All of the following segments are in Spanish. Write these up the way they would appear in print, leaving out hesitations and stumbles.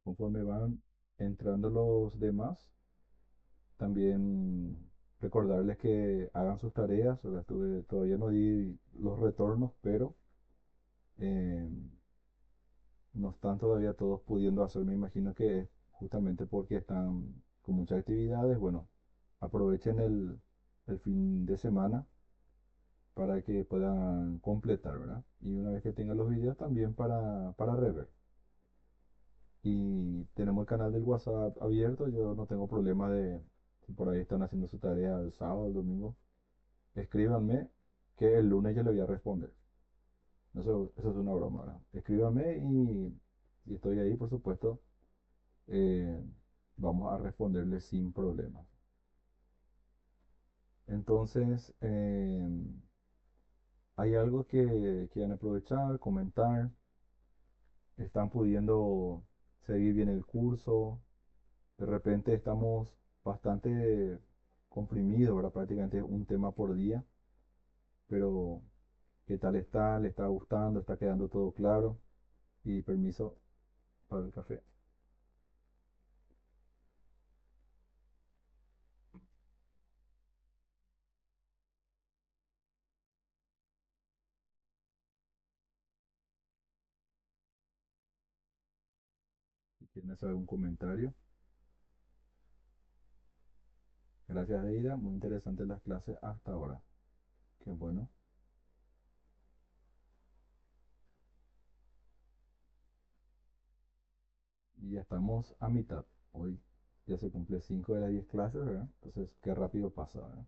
Conforme van entrando los demás, también recordarles que hagan sus tareas. O sea, todavía no di los retornos, pero eh, no están todavía todos pudiendo hacer. Me imagino que es justamente porque están con muchas actividades. Bueno, aprovechen el fin de semana para que puedan completar, ¿verdad? Y una vez que tengan los videos también para rever. Y tenemos el canal del WhatsApp abierto. Yo no tengo problema de si por ahí están haciendo su tarea el sábado, el domingo. Escríbanme que el lunes yo le voy a responder. Eso es una broma, ¿verdad? Escríbanme y estoy ahí, por supuesto. eh, Vamos a responderle sin problemas. Entonces, hay algo que quieran aprovechar, comentar. Están pudiendo seguir bien el curso. De repente estamos bastante comprimidos, ¿verdad? Prácticamente un tema por día. Pero, ¿qué tal está? ¿Le está gustando? ¿Está quedando todo claro? Y permiso para el café. Si quieren hacer algún comentario. Gracias, Deida. Muy interesantes las clases hasta ahora. Qué bueno. Y ya estamos a mitad. Hoy ya se cumple 5 de las 10 clases, ¿verdad? Entonces, qué rápido pasa, ¿verdad?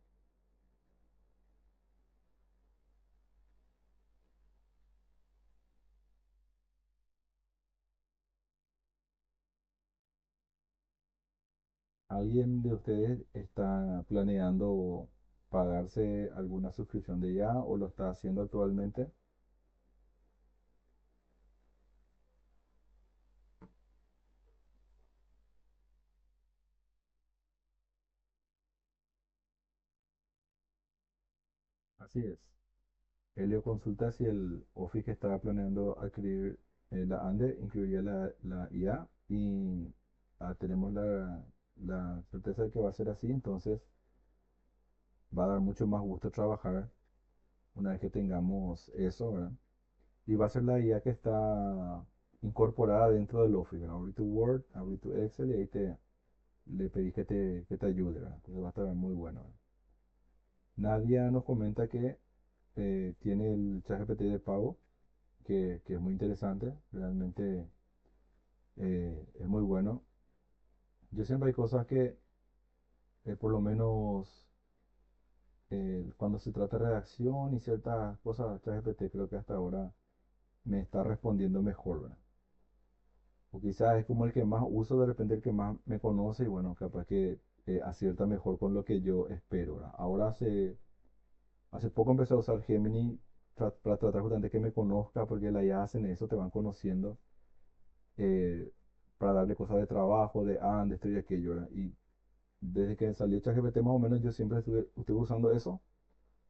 ¿Alguien de ustedes está planeando pagarse alguna suscripción de ya o lo está haciendo actualmente? Así es. Helio consulta si el Office que estaba planeando adquirir la ANDE incluía la IA y tenemos la certeza de que va a ser así. Entonces va a dar mucho más gusto trabajar una vez que tengamos eso, ¿verdad? Y va a ser la IA que está incorporada dentro del Office, ¿verdad? Abrir tu Word, abrir tu Excel y ahí le pedís que te ayude, ¿verdad? Entonces va a estar muy bueno, ¿verdad? Nadia nos comenta que tiene el ChatGPT de pago, que es muy interesante, realmente es muy bueno. Yo siempre hay cosas que, por lo menos cuando se trata de redacción y ciertas cosas, ChatGPT creo que hasta ahora me está respondiendo mejor, ¿verdad? O quizás es como el que más uso, de repente el que más me conoce y bueno, capaz que acierta mejor con lo que yo espero, ¿verdad? Ahora hace poco empecé a usar Gemini para tratar justamente que me conozca, porque la IA hacen eso, te van conociendo, eh, para darle cosas de trabajo, de esto y aquello, ¿verdad? Y desde que salió ChatGPT más o menos yo siempre estuve usando eso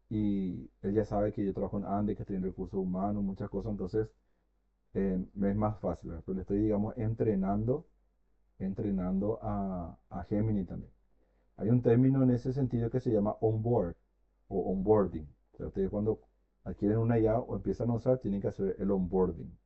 y él ya sabe que yo trabajo en Ande, que estoy en recursos humanos, muchas cosas, entonces me es más fácil, ¿verdad? Pero le estoy, digamos, entrenando a Gemini también. Hay un término en ese sentido que se llama onboard o onboarding. O sea, ustedes cuando adquieren una IA o empiezan a usar, tienen que hacer el onboarding.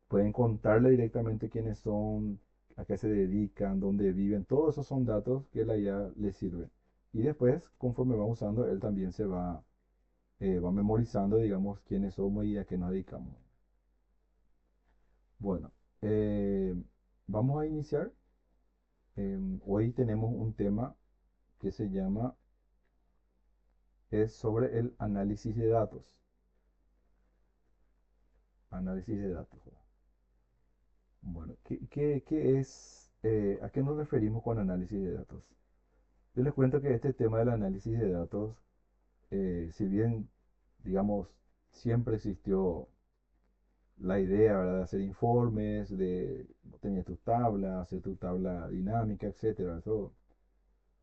Pueden contarle directamente quiénes son, a qué se dedican, dónde viven. Todos esos son datos que la IA le sirve. Y después, conforme va usando, él también va memorizando, digamos, quiénes somos y a qué nos dedicamos. Bueno, eh, vamos a iniciar. Hoy tenemos un tema que se llama, es sobre el análisis de datos. Análisis de datos. Bueno, ¿qué es, a qué nos referimos con análisis de datos? Yo les cuento que este tema del análisis de datos, si bien, digamos, siempre existió la idea, ¿verdad?, de hacer informes, tener tus tablas, hacer tu tabla dinámica, etcétera. Eso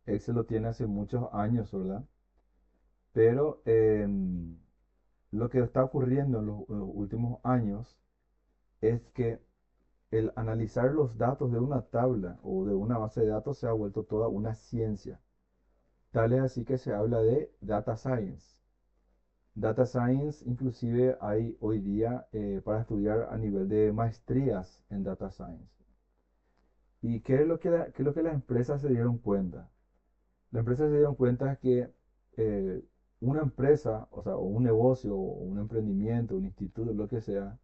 Excel lo tiene hace muchos años, ¿verdad? Pero lo que está ocurriendo en los últimos años es que el analizar los datos de una tabla o de una base de datos se ha vuelto toda una ciencia. Tal es así que se habla de data science. Data science inclusive hay hoy día para estudiar a nivel de maestrías en data science. ¿Y qué es lo que, qué es lo que las empresas se dieron cuenta? Las empresas se dieron cuenta que eh, una empresa, o sea, o un negocio, o un emprendimiento, un instituto, lo que sea,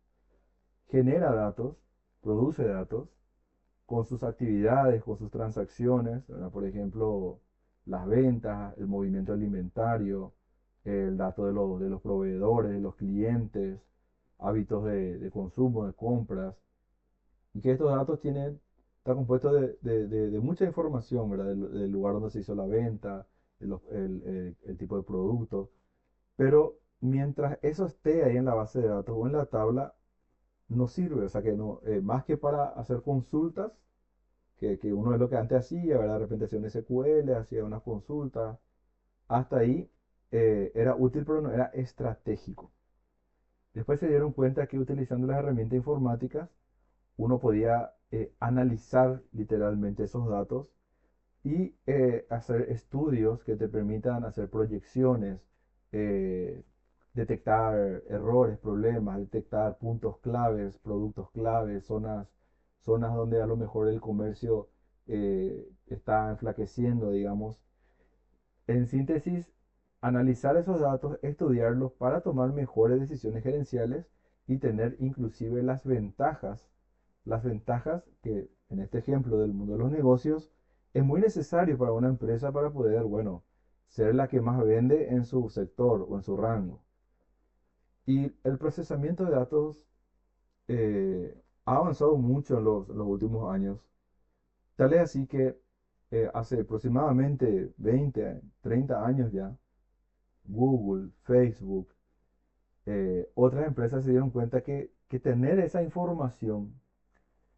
genera datos, produce datos con sus actividades, con sus transacciones, ¿verdad? Por ejemplo, las ventas, el movimiento alimentario, el dato de los proveedores, de los clientes, hábitos de consumo, de compras, y que estos datos tienen, está compuesto de mucha información, ¿verdad? Del lugar donde se hizo la venta, el tipo de producto, pero mientras eso esté ahí en la base de datos o en la tabla, no sirve, o sea que no, más que para hacer consultas, que uno es lo que antes hacía, ¿verdad? De repente hacía un SQL, hacía unas consultas, hasta ahí era útil, pero no era estratégico. Después se dieron cuenta que utilizando las herramientas informáticas, uno podía analizar literalmente esos datos y hacer estudios que te permitan hacer proyecciones, eh, detectar errores, problemas, detectar puntos claves, productos claves, zonas donde a lo mejor el comercio está enflaqueciendo, digamos. En síntesis, analizar esos datos, estudiarlos para tomar mejores decisiones gerenciales y tener inclusive las ventajas que en este ejemplo del mundo de los negocios es muy necesario para una empresa para poder, bueno, ser la que más vende en su sector o en su rango. Y el procesamiento de datos ha avanzado mucho en los últimos años. Tal es así que hace aproximadamente 20, 30 años ya, Google, Facebook, otras empresas se dieron cuenta que tener esa información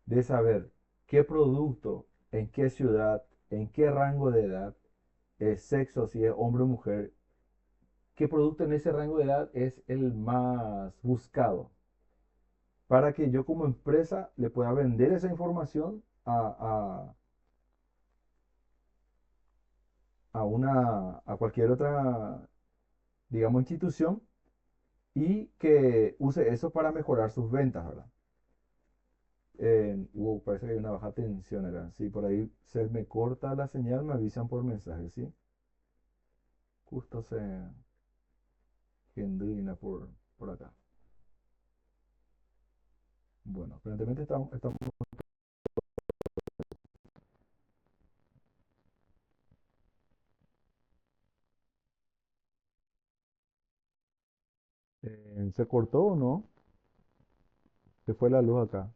de saber qué producto, en qué ciudad, en qué rango de edad, sexo, si es hombre o mujer, qué producto en ese rango de edad es el más buscado, para que yo como empresa le pueda vender esa información a cualquier otra, digamos, institución y que use eso para mejorar sus ventas, ¿verdad? Parece que hay una baja tensión acá. Sí, por ahí se me corta la señal, me avisan por mensaje, ¿sí? Justo se gendrina por acá. Bueno, aparentemente estamos ¿se cortó o no? Se fue la luz acá.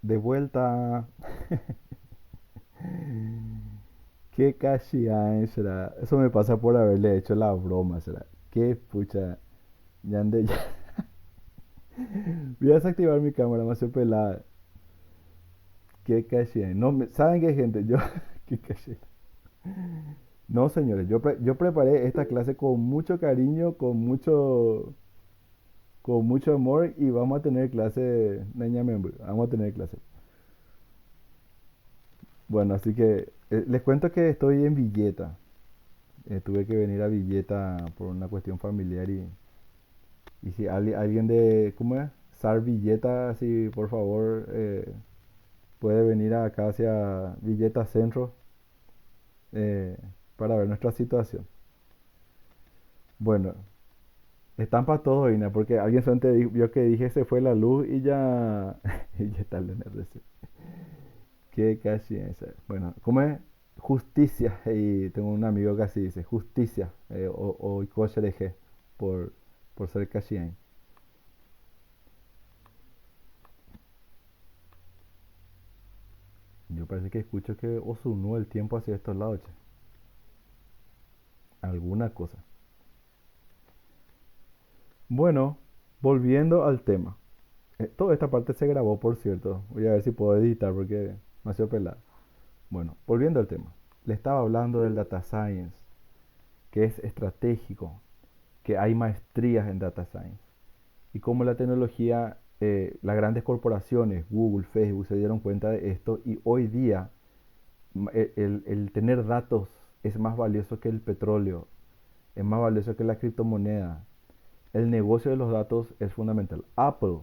De vuelta. Qué cachián será. Eso me pasa por haberle hecho la broma, será. Qué pucha. Ya ande, ya. Voy a desactivar mi cámara, me hace pelada. Qué cachián. No, ¿saben qué, gente? Yo. Qué cachián. No, señores, yo preparé esta clase con mucho cariño, con mucho amor y vamos a tener clase, vamos a tener clase. Bueno, así que les cuento que estoy en Villeta. Tuve que venir a Villeta por una cuestión familiar y si alguien de, ¿cómo es? SAR Villeta, si por favor puede venir acá hacia Villeta Centro eh, para ver nuestra situación. Bueno, están para todo, Ina, porque alguien solamente vio que dije se fue la luz y ya, y ya está el NRC. Qué casi esa. Bueno, ¿cómo es? Justicia. Y tengo un amigo que así dice, justicia. O coche de por, por ser cachien. Yo parece que escucho que Osunó el tiempo hacia estos lados, che. Alguna cosa. Bueno, volviendo al tema. Toda esta parte se grabó, por cierto. Voy a ver si puedo editar porque me ha sido pelado. Bueno, volviendo al tema. Le estaba hablando del data science, que es estratégico, que hay maestrías en data science. Y cómo la tecnología, las grandes corporaciones, Google, Facebook, se dieron cuenta de esto y hoy día el tener datos es más valioso que el petróleo, es más valioso que la criptomoneda. El negocio de los datos es fundamental. Apple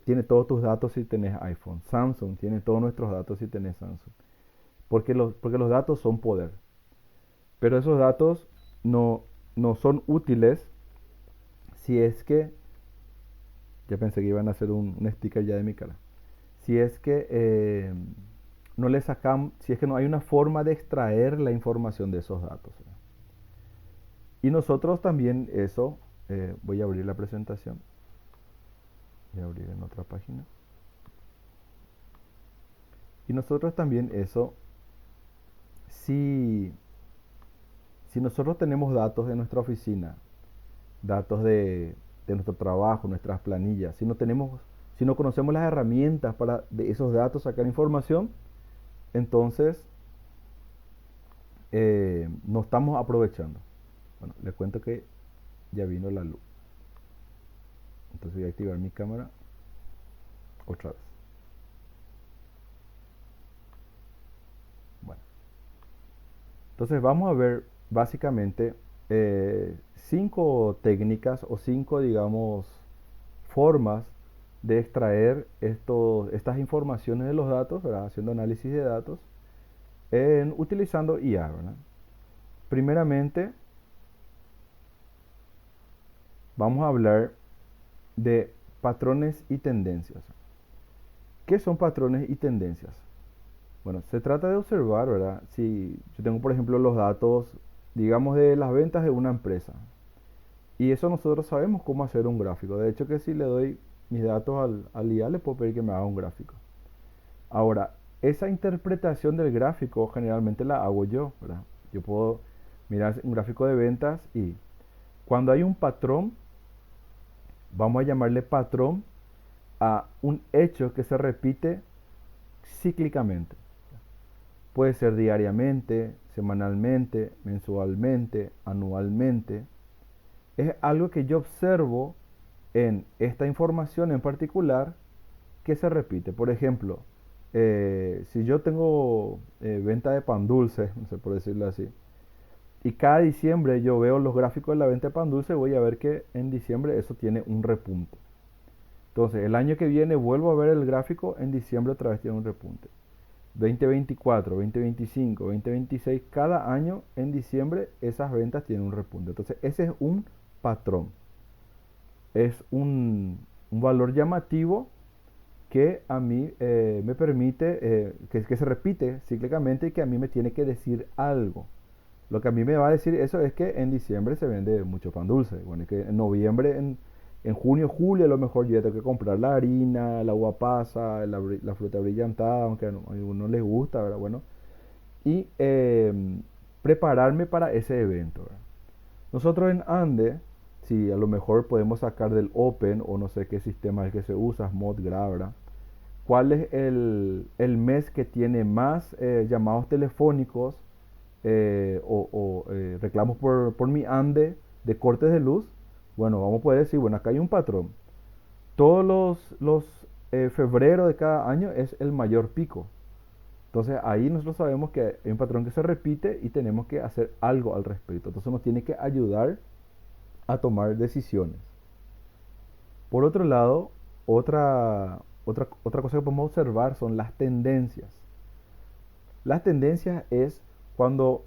tiene todos tus datos si tenés iPhone. Samsung tiene todos nuestros datos si tenés Samsung. Porque los datos son poder. Pero esos datos no, no son útiles si es que, ya pensé que iban a hacer un sticker ya de mi cara. Si es que no le sacamos, si es que no hay una forma de extraer la información de esos datos. Y nosotros también eso, voy a abrir la presentación, voy a abrir en otra página. Y nosotros también eso, si, si nosotros tenemos datos de nuestra oficina, datos de nuestro trabajo, nuestras planillas, si no conocemos las herramientas para de esos datos sacar información, entonces no estamos aprovechando. Bueno, les cuento que ya vino la luz. Entonces voy a activar mi cámara otra vez. Bueno, entonces vamos a ver básicamente cinco técnicas o cinco, digamos, formas de extraer estas informaciones de los datos, ¿verdad? Haciendo análisis de datos, utilizando IA, ¿verdad? Primeramente, vamos a hablar de patrones y tendencias. ¿Qué son patrones y tendencias? Bueno, se trata de observar, ¿verdad? Si yo tengo, por ejemplo, los datos, digamos, de las ventas de una empresa. Y eso nosotros sabemos cómo hacer un gráfico. De hecho, que si le doy mis datos al IA, le puedo pedir que me haga un gráfico. Ahora, esa interpretación del gráfico generalmente la hago yo, ¿verdad? Yo puedo mirar un gráfico de ventas y cuando hay un patrón, vamos a llamarle patrón a un hecho que se repite cíclicamente. Puede ser diariamente, semanalmente, mensualmente, anualmente. Es algo que yo observo en esta información en particular que se repite. Por ejemplo, si yo tengo venta de pan dulce, no sé por decirlo así, y cada diciembre yo veo los gráficos de la venta de pan dulce, voy a ver que en diciembre eso tiene un repunte. Entonces, el año que viene vuelvo a ver el gráfico, en diciembre otra vez tiene un repunte. 2024, 2025, 2026, cada año en diciembre esas ventas tienen un repunte. Entonces, ese es un patrón. Es un valor llamativo que a mí me permite, que se repite cíclicamente y que a mí me tiene que decir algo. Lo que a mí me va a decir eso es que en diciembre se vende mucho pan dulce. Bueno, es que en noviembre, en junio, julio a lo mejor yo tengo que comprar la harina, la uva pasa, la fruta brillantada, aunque a algunos les gusta, ¿verdad? Bueno, y prepararme para ese evento, ¿verdad? Nosotros en Ande, si a lo mejor podemos sacar del Open o no sé qué sistema es el que se usa, ModGraph, ¿verdad? ¿Cuál es el mes que tiene más llamados telefónicos reclamos por mi Ande de cortes de luz? Bueno, vamos a poder decir, bueno, acá hay un patrón. Todos los febrero de cada año es el mayor pico. Entonces ahí nosotros sabemos que hay un patrón que se repite y tenemos que hacer algo al respecto. Entonces nos tiene que ayudar a tomar decisiones. Por otro lado, otra cosa que podemos observar son las tendencias. Las tendencias es cuando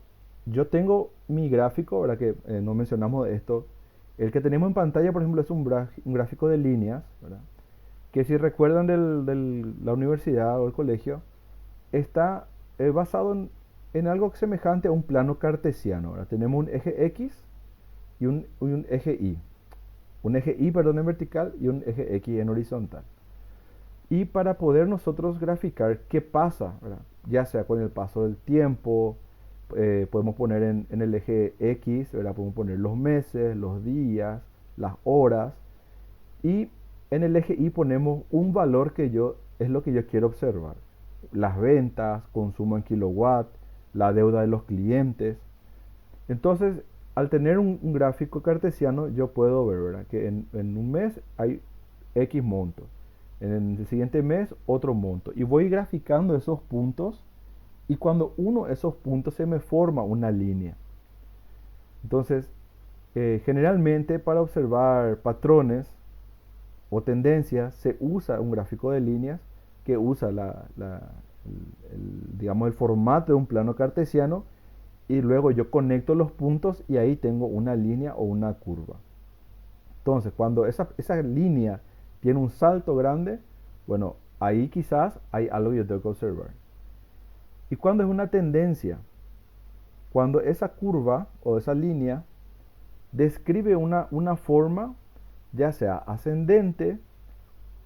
yo tengo mi gráfico, ¿verdad? Que no mencionamos de esto. El que tenemos en pantalla, por ejemplo, es un gráfico de líneas, ¿verdad? Que si recuerdan de la universidad o el colegio, está basado en algo semejante a un plano cartesiano, ¿verdad? Tenemos un eje X y un eje Y. Un eje Y, perdón, en vertical y un eje X en horizontal. Y para poder nosotros graficar qué pasa, ¿verdad? Ya sea con el paso del tiempo, podemos poner en el eje X, ¿verdad? Podemos poner los meses, los días, las horas. Y en el eje Y ponemos un valor es lo que yo quiero observar. Las ventas, consumo en kilowatt, la deuda de los clientes. Entonces, al tener un gráfico cartesiano, yo puedo ver, ¿verdad? Que en un mes hay X monto. En el siguiente mes, otro monto. Y voy graficando esos puntos. Y cuando uno de esos puntos se me forma una línea. Entonces, generalmente para observar patrones o tendencias se usa un gráfico de líneas que usa digamos, el formato de un plano cartesiano y luego yo conecto los puntos y ahí tengo una línea o una curva. Entonces, cuando esa línea tiene un salto grande, bueno, ahí quizás hay algo que yo tengo que observar. ¿Y cuando es una tendencia? Cuando esa curva o esa línea describe una forma, ya sea ascendente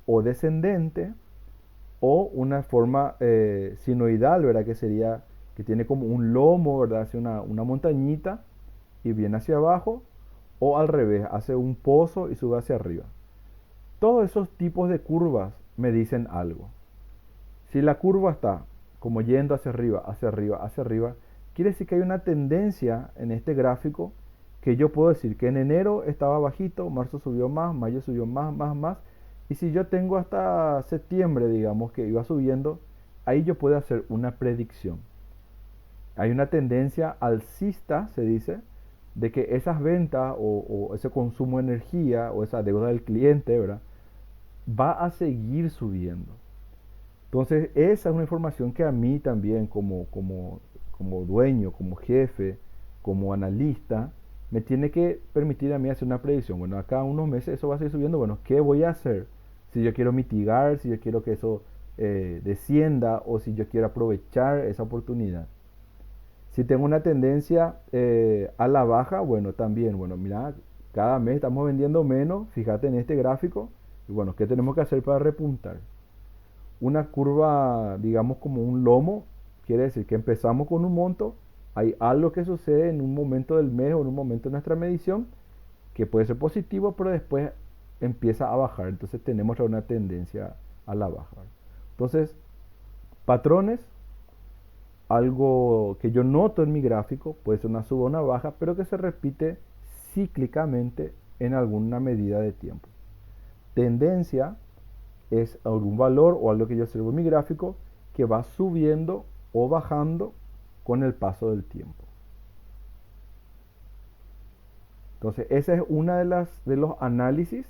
o descendente, o una forma sinoidal, ¿verdad? Que sería, que tiene como un lomo, ¿verdad? Hace una montañita y viene hacia abajo, o al revés, hace un pozo y sube hacia arriba. Todos esos tipos de curvas me dicen algo. Si la curva está como yendo hacia arriba, hacia arriba, hacia arriba, quiere decir que hay una tendencia en este gráfico que yo puedo decir que en enero estaba bajito, marzo subió más, mayo subió más, más, más. Y si yo tengo hasta septiembre, digamos, que iba subiendo, ahí yo puedo hacer una predicción. Hay una tendencia alcista, se dice, de que esas ventas o ese consumo de energía o esa deuda del cliente, ¿verdad? Va a seguir subiendo. Entonces, esa es una información que a mí también como dueño, como jefe, como analista, me tiene que permitir a mí hacer una predicción. Bueno, acá unos meses eso va a seguir subiendo. Bueno, ¿qué voy a hacer? Si yo quiero mitigar, si yo quiero que eso descienda o si yo quiero aprovechar esa oportunidad. Si tengo una tendencia a la baja, bueno, también, bueno, mira, cada mes estamos vendiendo menos, fíjate en este gráfico, y bueno, ¿qué tenemos que hacer para repuntar? Una curva, digamos, como un lomo, quiere decir que empezamos con un monto, hay algo que sucede en un momento del mes o en un momento de nuestra medición que puede ser positivo, pero después empieza a bajar, entonces tenemos una tendencia a la baja. Entonces, patrones, algo que yo noto en mi gráfico, puede ser una suba o una baja, pero que se repite cíclicamente en alguna medida de tiempo. Tendencia es algún valor o algo que yo observo en mi gráfico que va subiendo o bajando con el paso del tiempo. Entonces, esa es una de los análisis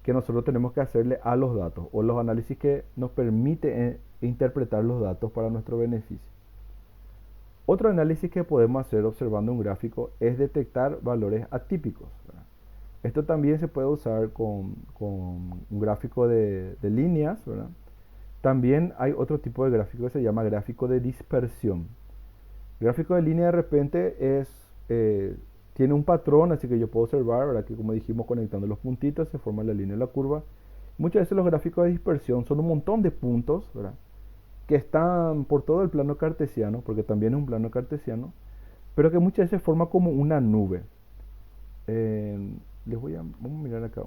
que nosotros tenemos que hacerle a los datos o los análisis que nos permite interpretar los datos para nuestro beneficio. Otro análisis que podemos hacer observando un gráfico es detectar valores atípicos, ¿verdad? Esto también se puede usar con un gráfico de líneas, ¿verdad? También hay otro tipo de gráfico que se llama gráfico de dispersión. El gráfico de línea de repente tiene un patrón, así que yo puedo observar, ¿verdad? Que como dijimos, conectando los puntitos se forma la línea y la curva. Muchas veces los gráficos de dispersión son un montón de puntos, ¿verdad? que están por todo el plano cartesiano, porque también es un plano cartesiano, pero que muchas veces forma como una nube. Vamos a mirar acá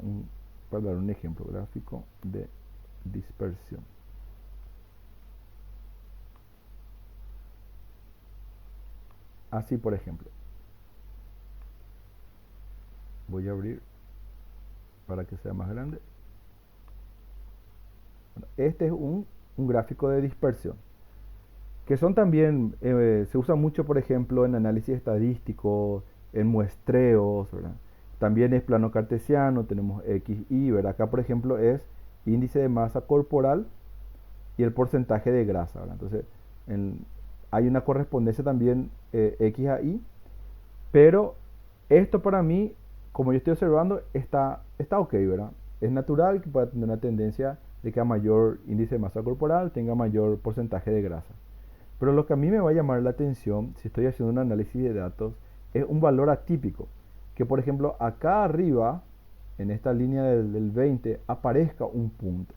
para dar un ejemplo gráfico de dispersión. Así, por ejemplo, voy a abrir para que sea más grande. Bueno, este es un gráfico de dispersión, que son también, se usa mucho, por ejemplo, en análisis estadístico, en muestreos, ¿verdad? También es plano cartesiano, tenemos X, Y, ¿verdad? Acá, por ejemplo, es índice de masa corporal y el porcentaje de grasa, ¿verdad? Entonces, en- hay una correspondencia también X a Y, pero esto para mí, como yo estoy observando, está ok, ¿verdad? Es natural que pueda tener una tendencia de que a mayor índice de masa corporal tenga mayor porcentaje de grasa. Pero lo que a mí me va a llamar la atención, si estoy haciendo un análisis de datos, es un valor atípico. Que por ejemplo acá arriba, en esta línea del 20, aparezca un punto.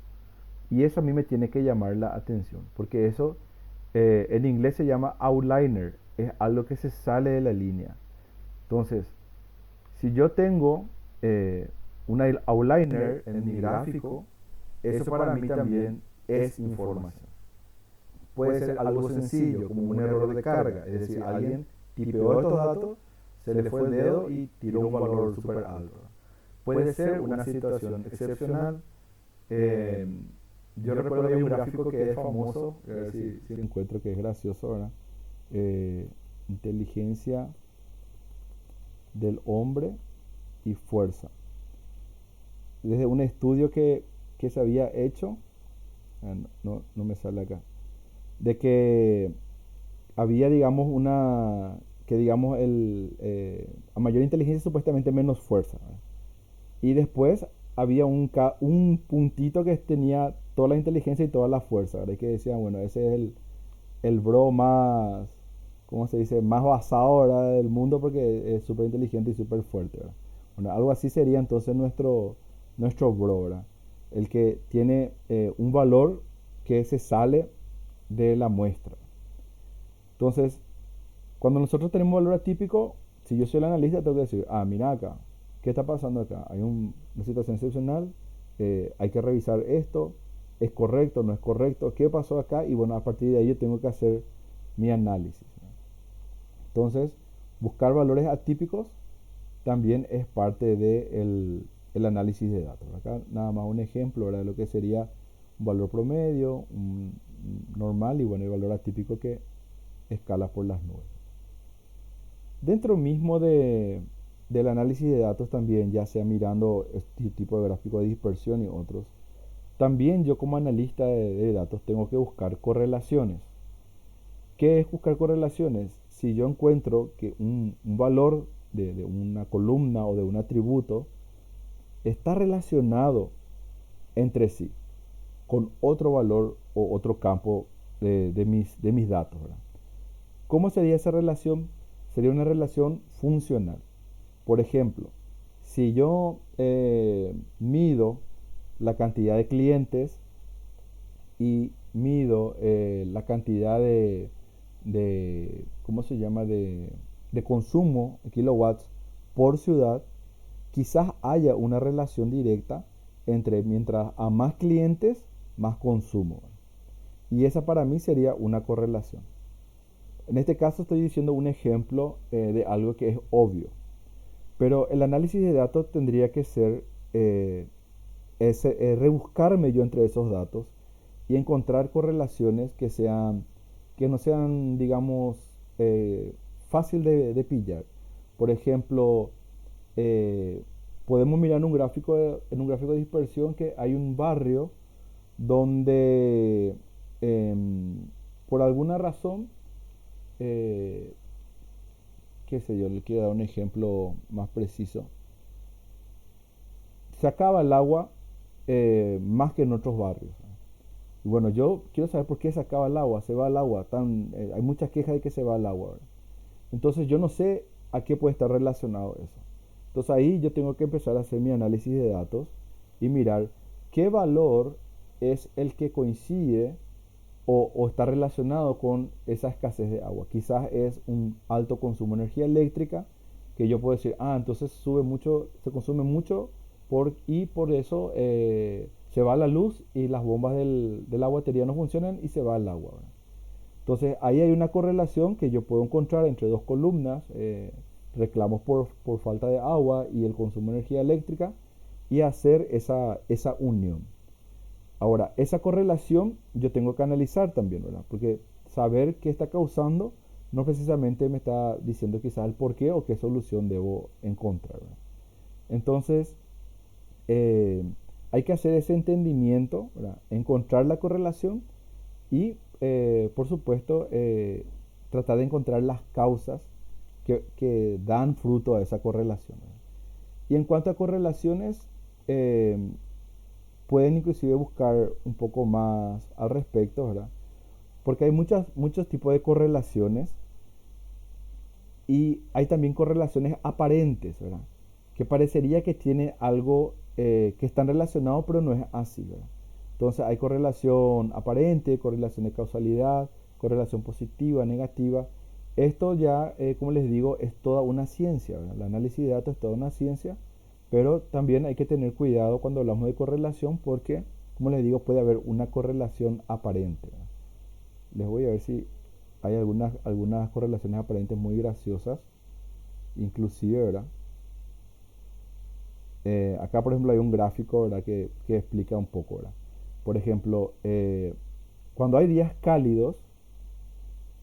Y eso a mí me tiene que llamar la atención. Porque eso en inglés se llama outliner. Es algo que se sale de la línea. Entonces, si yo tengo un outliner en mi gráfico, eso para mí también es información. Puede ser algo sencillo, como un error de carga, es decir, alguien tipeó estos datos, se le fue el dedo y tiró un valor súper alto. Puede ser una situación excepcional. eh, yo recuerdo que hay un gráfico que es famoso, a ver si encuentro que es gracioso, ¿verdad? Inteligencia del hombre y fuerza. Desde un estudio que se había hecho, no me sale acá, de que había, digamos, que digamos, a mayor inteligencia supuestamente menos fuerza, ¿verdad? Y después había un puntito que tenía toda la inteligencia y toda la fuerza, ¿verdad? Y que decían, bueno, ese es el bro más, ¿cómo se dice? Más basado, ¿verdad? Del mundo porque es súper inteligente y súper fuerte, ¿verdad? Bueno, algo así sería entonces nuestro bro, ¿verdad? El que tiene un valor que se sale de la muestra. Entonces, cuando nosotros tenemos valor atípico, si yo soy el analista, tengo que decir, mira acá, ¿qué está pasando acá? Hay una situación excepcional, hay que revisar esto, ¿es correcto, no es correcto? ¿Qué pasó acá? Y bueno, a partir de ahí yo tengo que hacer mi análisis. Entonces, buscar valores atípicos también es parte del análisis de datos. Acá nada más un ejemplo, ¿verdad? De lo que sería un valor promedio, un normal y bueno, el valor atípico que escala por las nubes. Dentro mismo del análisis de datos también, ya sea mirando este tipo de gráfico de dispersión y otros, también yo como analista de datos tengo que buscar correlaciones. ¿Qué es buscar correlaciones? Si yo encuentro que un valor de una columna o de un atributo está relacionado entre sí con otro valor o otro campo de mis datos, ¿verdad? ¿Cómo sería esa relación? Sería una relación funcional. Por ejemplo, si yo mido la cantidad de clientes y mido la cantidad ¿cómo se llama? De consumo en kilowatts por ciudad, quizás haya una relación directa entre mientras a más clientes, más consumo. Y esa para mí sería una correlación. En este caso estoy diciendo un ejemplo de algo que es obvio. Pero el análisis de datos tendría que ser rebuscarme yo entre esos datos y encontrar correlaciones que no sean, digamos, fácil de pillar. Por ejemplo, eh, podemos mirar en un gráfico de dispersión que hay un barrio donde por alguna razón, eh, qué sé yo, le quiero dar un ejemplo más preciso, se acaba el agua más que en otros barrios. Y bueno, yo quiero saber por qué se acaba el agua, se va el agua, hay muchas quejas de que se va el agua, ¿verdad? Entonces yo no sé a qué puede estar relacionado eso. Entonces ahí yo tengo que empezar a hacer mi análisis de datos y mirar qué valor es el que coincide o está relacionado con esa escasez de agua. Quizás es un alto consumo de energía eléctrica que yo puedo decir, entonces sube mucho, se consume mucho y por eso se va la luz y las bombas de la batería no funcionan y se va el agua, ¿verdad? Entonces ahí hay una correlación que yo puedo encontrar entre dos columnas, reclamos por falta de agua y el consumo de energía eléctrica, y hacer esa unión. Ahora, esa correlación yo tengo que analizar también, ¿verdad? Porque saber qué está causando no precisamente me está diciendo quizás el por qué o qué solución debo encontrar, ¿verdad? Entonces, eh, hay que hacer ese entendimiento, ¿verdad? Encontrar la correlación y, por supuesto, tratar de encontrar las causas que dan fruto a esa correlación, ¿verdad? Y en cuanto a correlaciones, eh, pueden inclusive buscar un poco más al respecto, ¿verdad? Porque hay muchos tipos de correlaciones y hay también correlaciones aparentes, ¿verdad? Que parecería que tiene algo que están relacionados, pero no es así, ¿verdad? Entonces hay correlación aparente, correlación de causalidad, correlación positiva, negativa. Esto ya, como les digo, es toda una ciencia, ¿verdad? El análisis de datos es toda una ciencia, pero también hay que tener cuidado cuando hablamos de correlación porque, como les digo, puede haber una correlación aparente, ¿verdad? Les voy a ver si hay algunas correlaciones aparentes muy graciosas, inclusive, ¿verdad? Acá, por ejemplo, hay un gráfico, ¿verdad? Que explica un poco, ¿verdad? Por ejemplo, cuando hay días cálidos,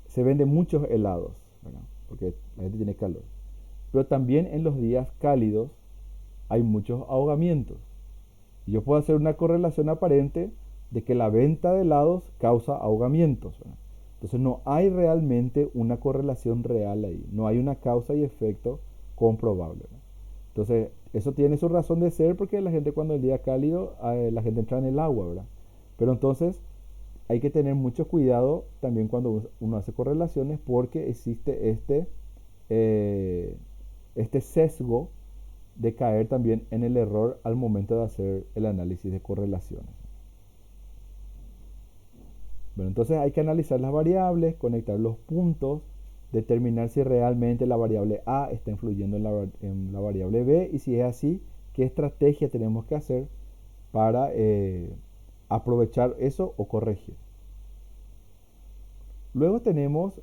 se venden muchos helados, ¿verdad? Porque la gente tiene calor. Pero también en los días cálidos hay muchos ahogamientos. Y yo puedo hacer una correlación aparente de que la venta de helados causa ahogamientos, ¿verdad? Entonces no hay realmente una correlación real ahí. No hay una causa y efecto comprobable, ¿verdad? Entonces, eso tiene su razón de ser porque la gente cuando el día cálido, la gente entra en el agua, ¿verdad? Pero entonces hay que tener mucho cuidado también cuando uno hace correlaciones porque existe eh, este sesgo de caer también en el error al momento de hacer el análisis de correlaciones. Bueno, entonces hay que analizar las variables, conectar los puntos, determinar si realmente la variable A está influyendo en la variable B y si es así, qué estrategia tenemos que hacer para aprovechar eso o corregir. Luego tenemos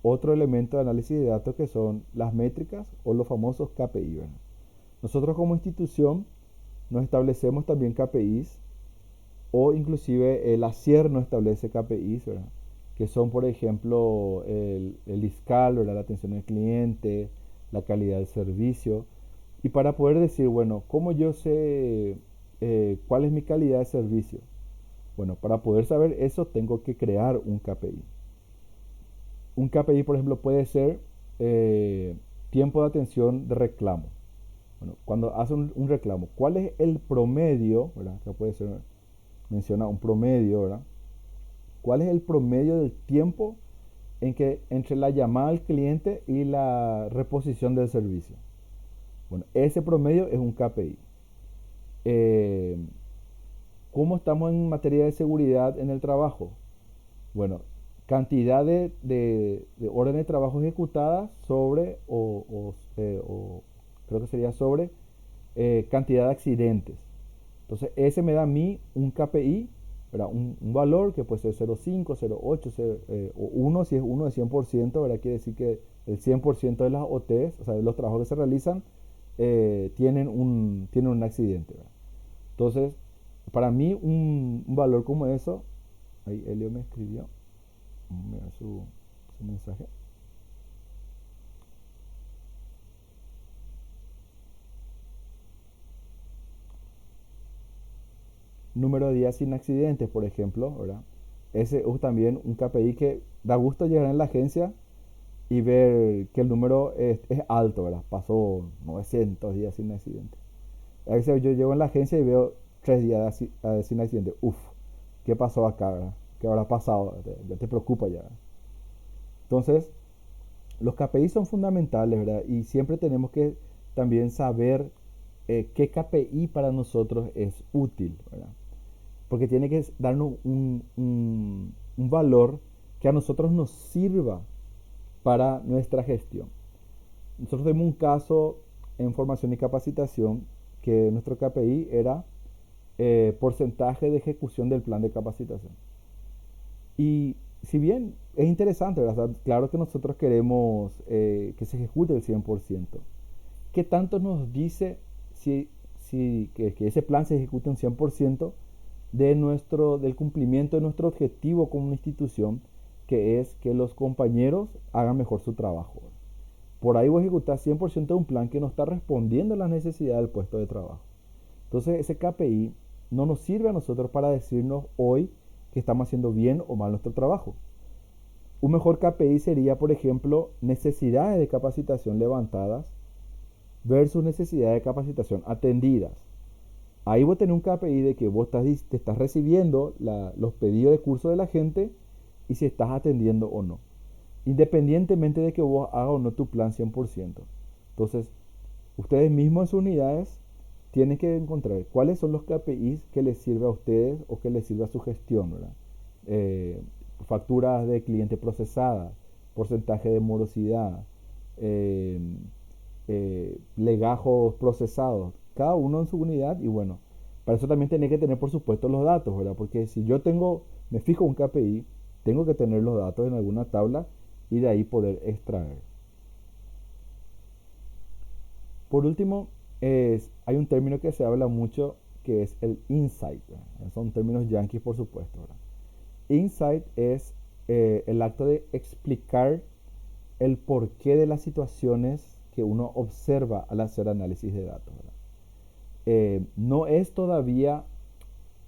otro elemento de análisis de datos que son las métricas o los famosos KPI, ¿verdad? Nosotros como institución nos establecemos también KPIs o inclusive el ACIER nos establece KPIs, ¿verdad? Que son, por ejemplo, el ISCAL, ¿verdad? La atención al cliente, la calidad del servicio. Y para poder decir, bueno, ¿cómo yo sé cuál es mi calidad de servicio? Bueno, para poder saber eso tengo que crear un KPI. Un KPI, por ejemplo, puede ser tiempo de atención de reclamo. Bueno, cuando hace un reclamo, ¿cuál es el promedio, ¿verdad? Que puede ser, menciona un promedio, ¿verdad? ¿Cuál es el promedio del tiempo entre la llamada al cliente y la reposición del servicio? Bueno, ese promedio es un KPI. Eh, ¿Cómo estamos en materia de seguridad en el trabajo? Bueno, cantidad de órdenes de trabajo ejecutadas sobre, o creo que sería sobre, cantidad de accidentes. Entonces, ese me da a mí un KPI, ¿verdad? Un valor que puede ser 0,5, 0,8, o 1, si es 1 de 100%, ¿verdad? Quiere decir que el 100% de las OTs, o sea, de los trabajos que se realizan, tienen un accidente, ¿verdad? Entonces, para mí un valor como eso, ahí Elio me escribió, mira su mensaje. Número de días sin accidentes, por ejemplo, ¿verdad? Ese es también un KPI que da gusto llegar en la agencia y ver que el número es alto, ¿verdad? Pasó 900 días sin accidente. A veces yo llego en la agencia y veo 3 días sin accidente. Uf, ¿qué pasó acá, verdad? ¿Qué habrá pasado? Ya te preocupa ya. Entonces, los KPI son fundamentales, ¿verdad? Y siempre tenemos que también saber qué KPI para nosotros es útil, ¿verdad? Porque tiene que darnos un valor que a nosotros nos sirva para nuestra gestión. Nosotros tenemos un caso en formación y capacitación que nuestro KPI era porcentaje de ejecución del plan de capacitación. Y si bien es interesante, ¿verdad? Claro que nosotros queremos que se ejecute el 100%. ¿Qué tanto nos dice que ese plan se ejecute un 100% del cumplimiento de nuestro objetivo como una institución, que es que los compañeros hagan mejor su trabajo? Por ahí vos ejecutás 100% de un plan que no está respondiendo a las necesidades del puesto de trabajo. Entonces ese KPI no nos sirve a nosotros para decirnos hoy que estamos haciendo bien o mal nuestro trabajo. Un mejor KPI sería, por ejemplo, necesidades de capacitación levantadas versus necesidades de capacitación atendidas. Ahí vos tenés un KPI de que vos te estás recibiendo los pedidos de curso de la gente y si estás atendiendo o no. Independientemente de que vos hagas o no tu plan 100%. Entonces, ustedes mismos en sus unidades tienen que encontrar cuáles son los KPIs que les sirve a ustedes o que les sirve a su gestión, ¿verdad? Eh, Facturas de cliente procesadas, porcentaje de morosidad, eh, legajos procesados, cada uno en su unidad. Y bueno, para eso también tenés que tener por supuesto los datos, ¿verdad? Porque si yo me fijo un KPI, tengo que tener los datos en alguna tabla y de ahí poder extraer. Por último, hay un término que se habla mucho que es el insight, ¿verdad? Son términos yanquis, por supuesto, ¿verdad? Insight es el acto de explicar el porqué de las situaciones que uno observa al hacer análisis de datos, ¿verdad? No es todavía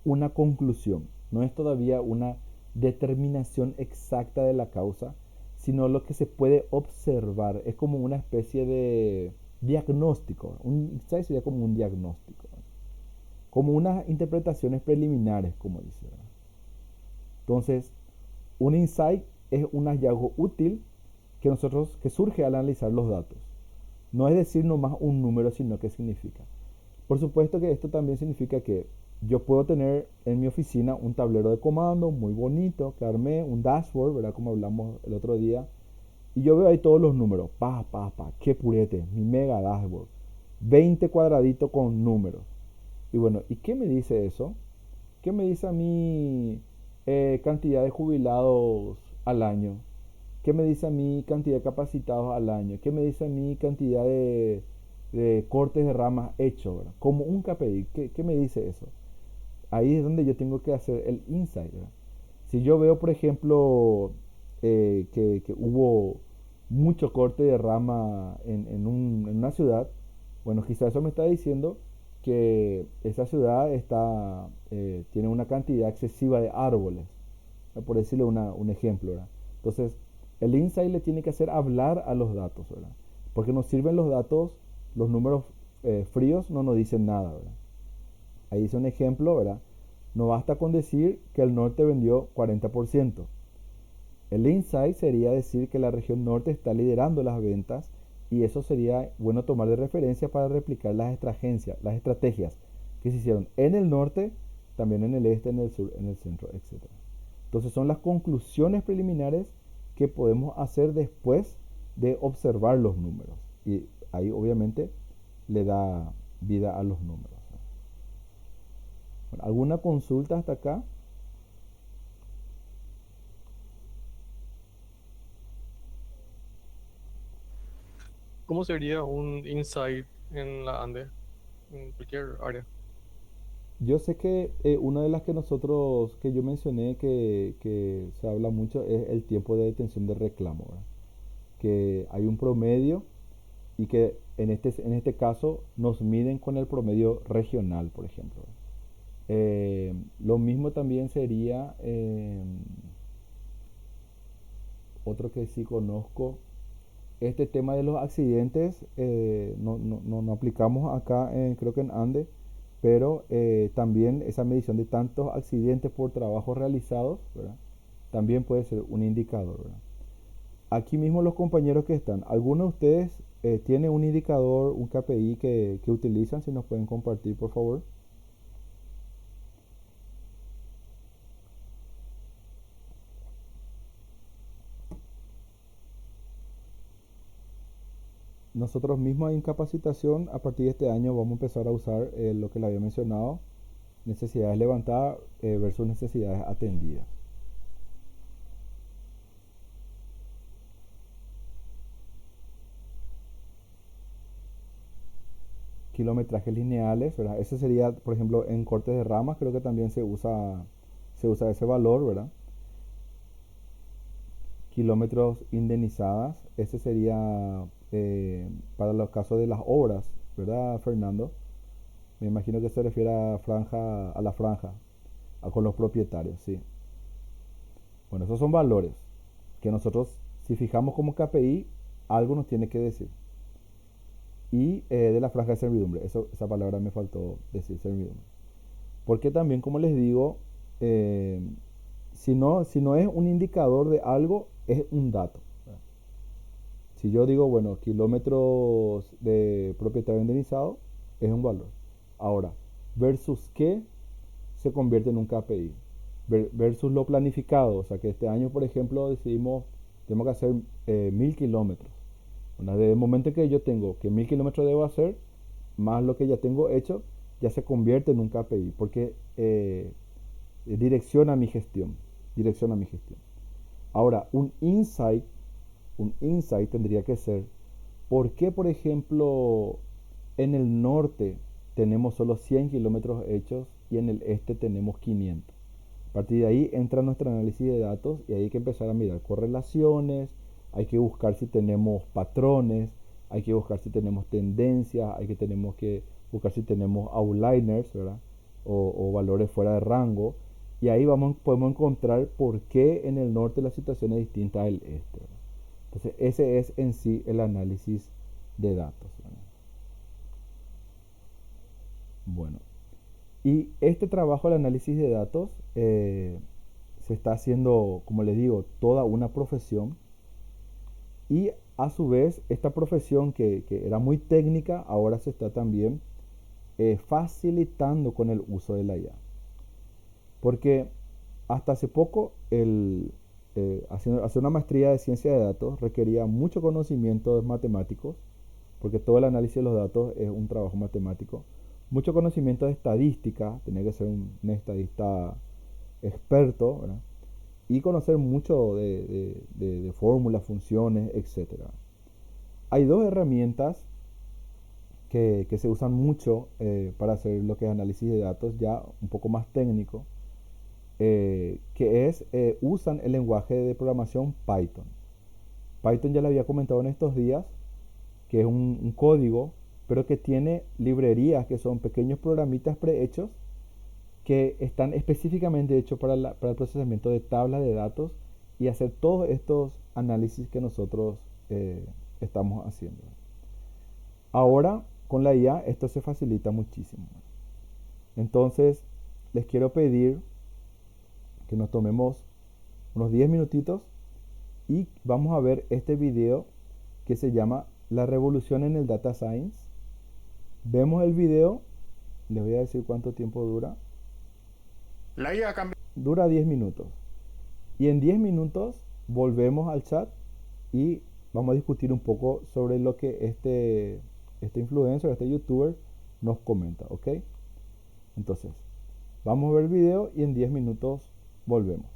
una conclusión, no es todavía una determinación exacta de la causa, sino lo que se puede observar. Es como una especie de diagnóstico. Un insight sería como un diagnóstico, como unas interpretaciones preliminares, como dice. Entonces, un insight es un hallazgo útil que surge al analizar los datos. No es decir nomás un número, sino qué significa. Por supuesto que esto también significa que yo puedo tener en mi oficina un tablero de comando muy bonito que armé, un dashboard, ¿verdad? Como hablamos el otro día. Y yo veo ahí todos los números. Qué purete, mi mega dashboard. 20 cuadraditos con números. Y bueno, ¿y qué me dice eso? ¿Qué me dice a mí cantidad de jubilados al año? ¿Qué me dice a mí cantidad de capacitados al año? ¿Qué me dice a mí cantidad de cortes de ramas hechos, ¿verdad? Como un KPI. ¿Qué me dice eso? Ahí es donde yo tengo que hacer el insight, ¿verdad? Si yo veo, por ejemplo, que hubo mucho corte de rama en una ciudad, bueno, quizás eso me está diciendo que esa ciudad tiene una cantidad excesiva de árboles, por decirle un ejemplo, ¿verdad? Entonces, el insight le tiene que hacer hablar a los datos, ¿verdad? Porque nos sirven los datos, los números fríos no nos dicen nada, ¿verdad? Ahí dice un ejemplo, ¿verdad? No basta con decir que el norte vendió 40%. El insight sería decir que la región norte está liderando las ventas y eso sería bueno tomar de referencia para replicar las estrategias que se hicieron en el norte, también en el este, en el sur, en el centro, etc. Entonces son las conclusiones preliminares que podemos hacer después de observar los números. Y ahí obviamente le da vida a los números. Bueno, ¿alguna consulta hasta acá? ¿Cómo sería un insight en la ANDE, en cualquier área? Yo sé que una de las que yo mencioné que se habla mucho es el tiempo de detención de reclamo, ¿verdad? Que hay un promedio y que en este caso nos miden con el promedio regional, por ejemplo. Lo mismo también sería otro que sí conozco. Este tema de los accidentes no aplicamos acá, creo que en Ande, pero también esa medición de tantos accidentes por trabajos realizados, ¿verdad? También puede ser un indicador, ¿verdad? Aquí mismo los compañeros que están, ¿alguno de ustedes tiene un indicador, un KPI que utilizan? Si nos pueden compartir, por favor. nosotros mismos en capacitación, a partir de este año vamos a empezar a usar lo que le había mencionado, necesidades levantadas versus necesidades atendidas. Kilometrajes lineales, ¿verdad? Ese sería, por ejemplo, en cortes de ramas, creo que también se usa ese valor, ¿verdad? Kilómetros indemnizadas, ese sería para los casos de las obras, ¿verdad, Fernando? Me imagino que se refiere a la franja, con los propietarios, sí. Bueno, esos son valores que nosotros, si fijamos como KPI, algo nos tiene que decir. Y de la franja de servidumbre, esa palabra me faltó decir, servidumbre. Porque también, como les digo, si no es un indicador de algo, es un dato. Si yo digo, bueno, kilómetros de propietario indemnizado, es un valor. Ahora, versus qué se convierte en un KPI. Versus lo planificado. O sea, que este año, por ejemplo, decidimos, tenemos que hacer 1000 kilómetros. Bueno, desde el momento que yo tengo que 1000 kilómetros debo hacer, más lo que ya tengo hecho, ya se convierte en un KPI. Porque direcciona mi gestión. Direcciona mi gestión. Ahora, un insight tendría que ser, ¿por qué, por ejemplo, en el norte tenemos solo 100 kilómetros hechos y en el este tenemos 500? A partir de ahí entra nuestro análisis de datos y ahí hay que empezar a mirar correlaciones, hay que buscar si tenemos patrones, hay que buscar si tenemos tendencias, tenemos que buscar si tenemos outliers, ¿verdad? O valores fuera de rango. Y ahí podemos encontrar por qué en el norte la situación es distinta al este, ¿verdad? Entonces, ese es en sí el análisis de datos, ¿verdad? Bueno, y este trabajo del análisis de datos se está haciendo, como les digo, toda una profesión. Y a su vez, esta profesión que era muy técnica, ahora se está también facilitando con el uso de la IA. Porque hasta hace poco hacer una maestría de ciencia de datos requería mucho conocimiento matemáticos, porque todo el análisis de los datos es un trabajo matemático. Mucho conocimiento de estadística, tenía que ser un estadista experto, ¿verdad? Y conocer mucho de fórmulas, funciones, etc. Hay dos herramientas que se usan mucho para hacer lo que es análisis de datos, ya un poco más técnico, usan el lenguaje de programación Python. Python ya le había comentado en estos días que es un código, pero que tiene librerías que son pequeños programitas prehechos que están específicamente hechos para el procesamiento de tablas de datos y hacer todos estos análisis que nosotros estamos haciendo. Ahora, con la IA, esto se facilita muchísimo. Entonces, les quiero pedir que nos tomemos unos 10 minutitos y vamos a ver este video que se llama La revolución en el Data Science. Vemos el video, les voy a decir cuánto tiempo dura. La IA cambia. Dura 10 minutos. Y en 10 minutos volvemos al chat y vamos a discutir un poco sobre lo que este influencer, este youtuber nos comenta, ¿ok? Entonces, vamos a ver el video y en 10 minutos volvemos.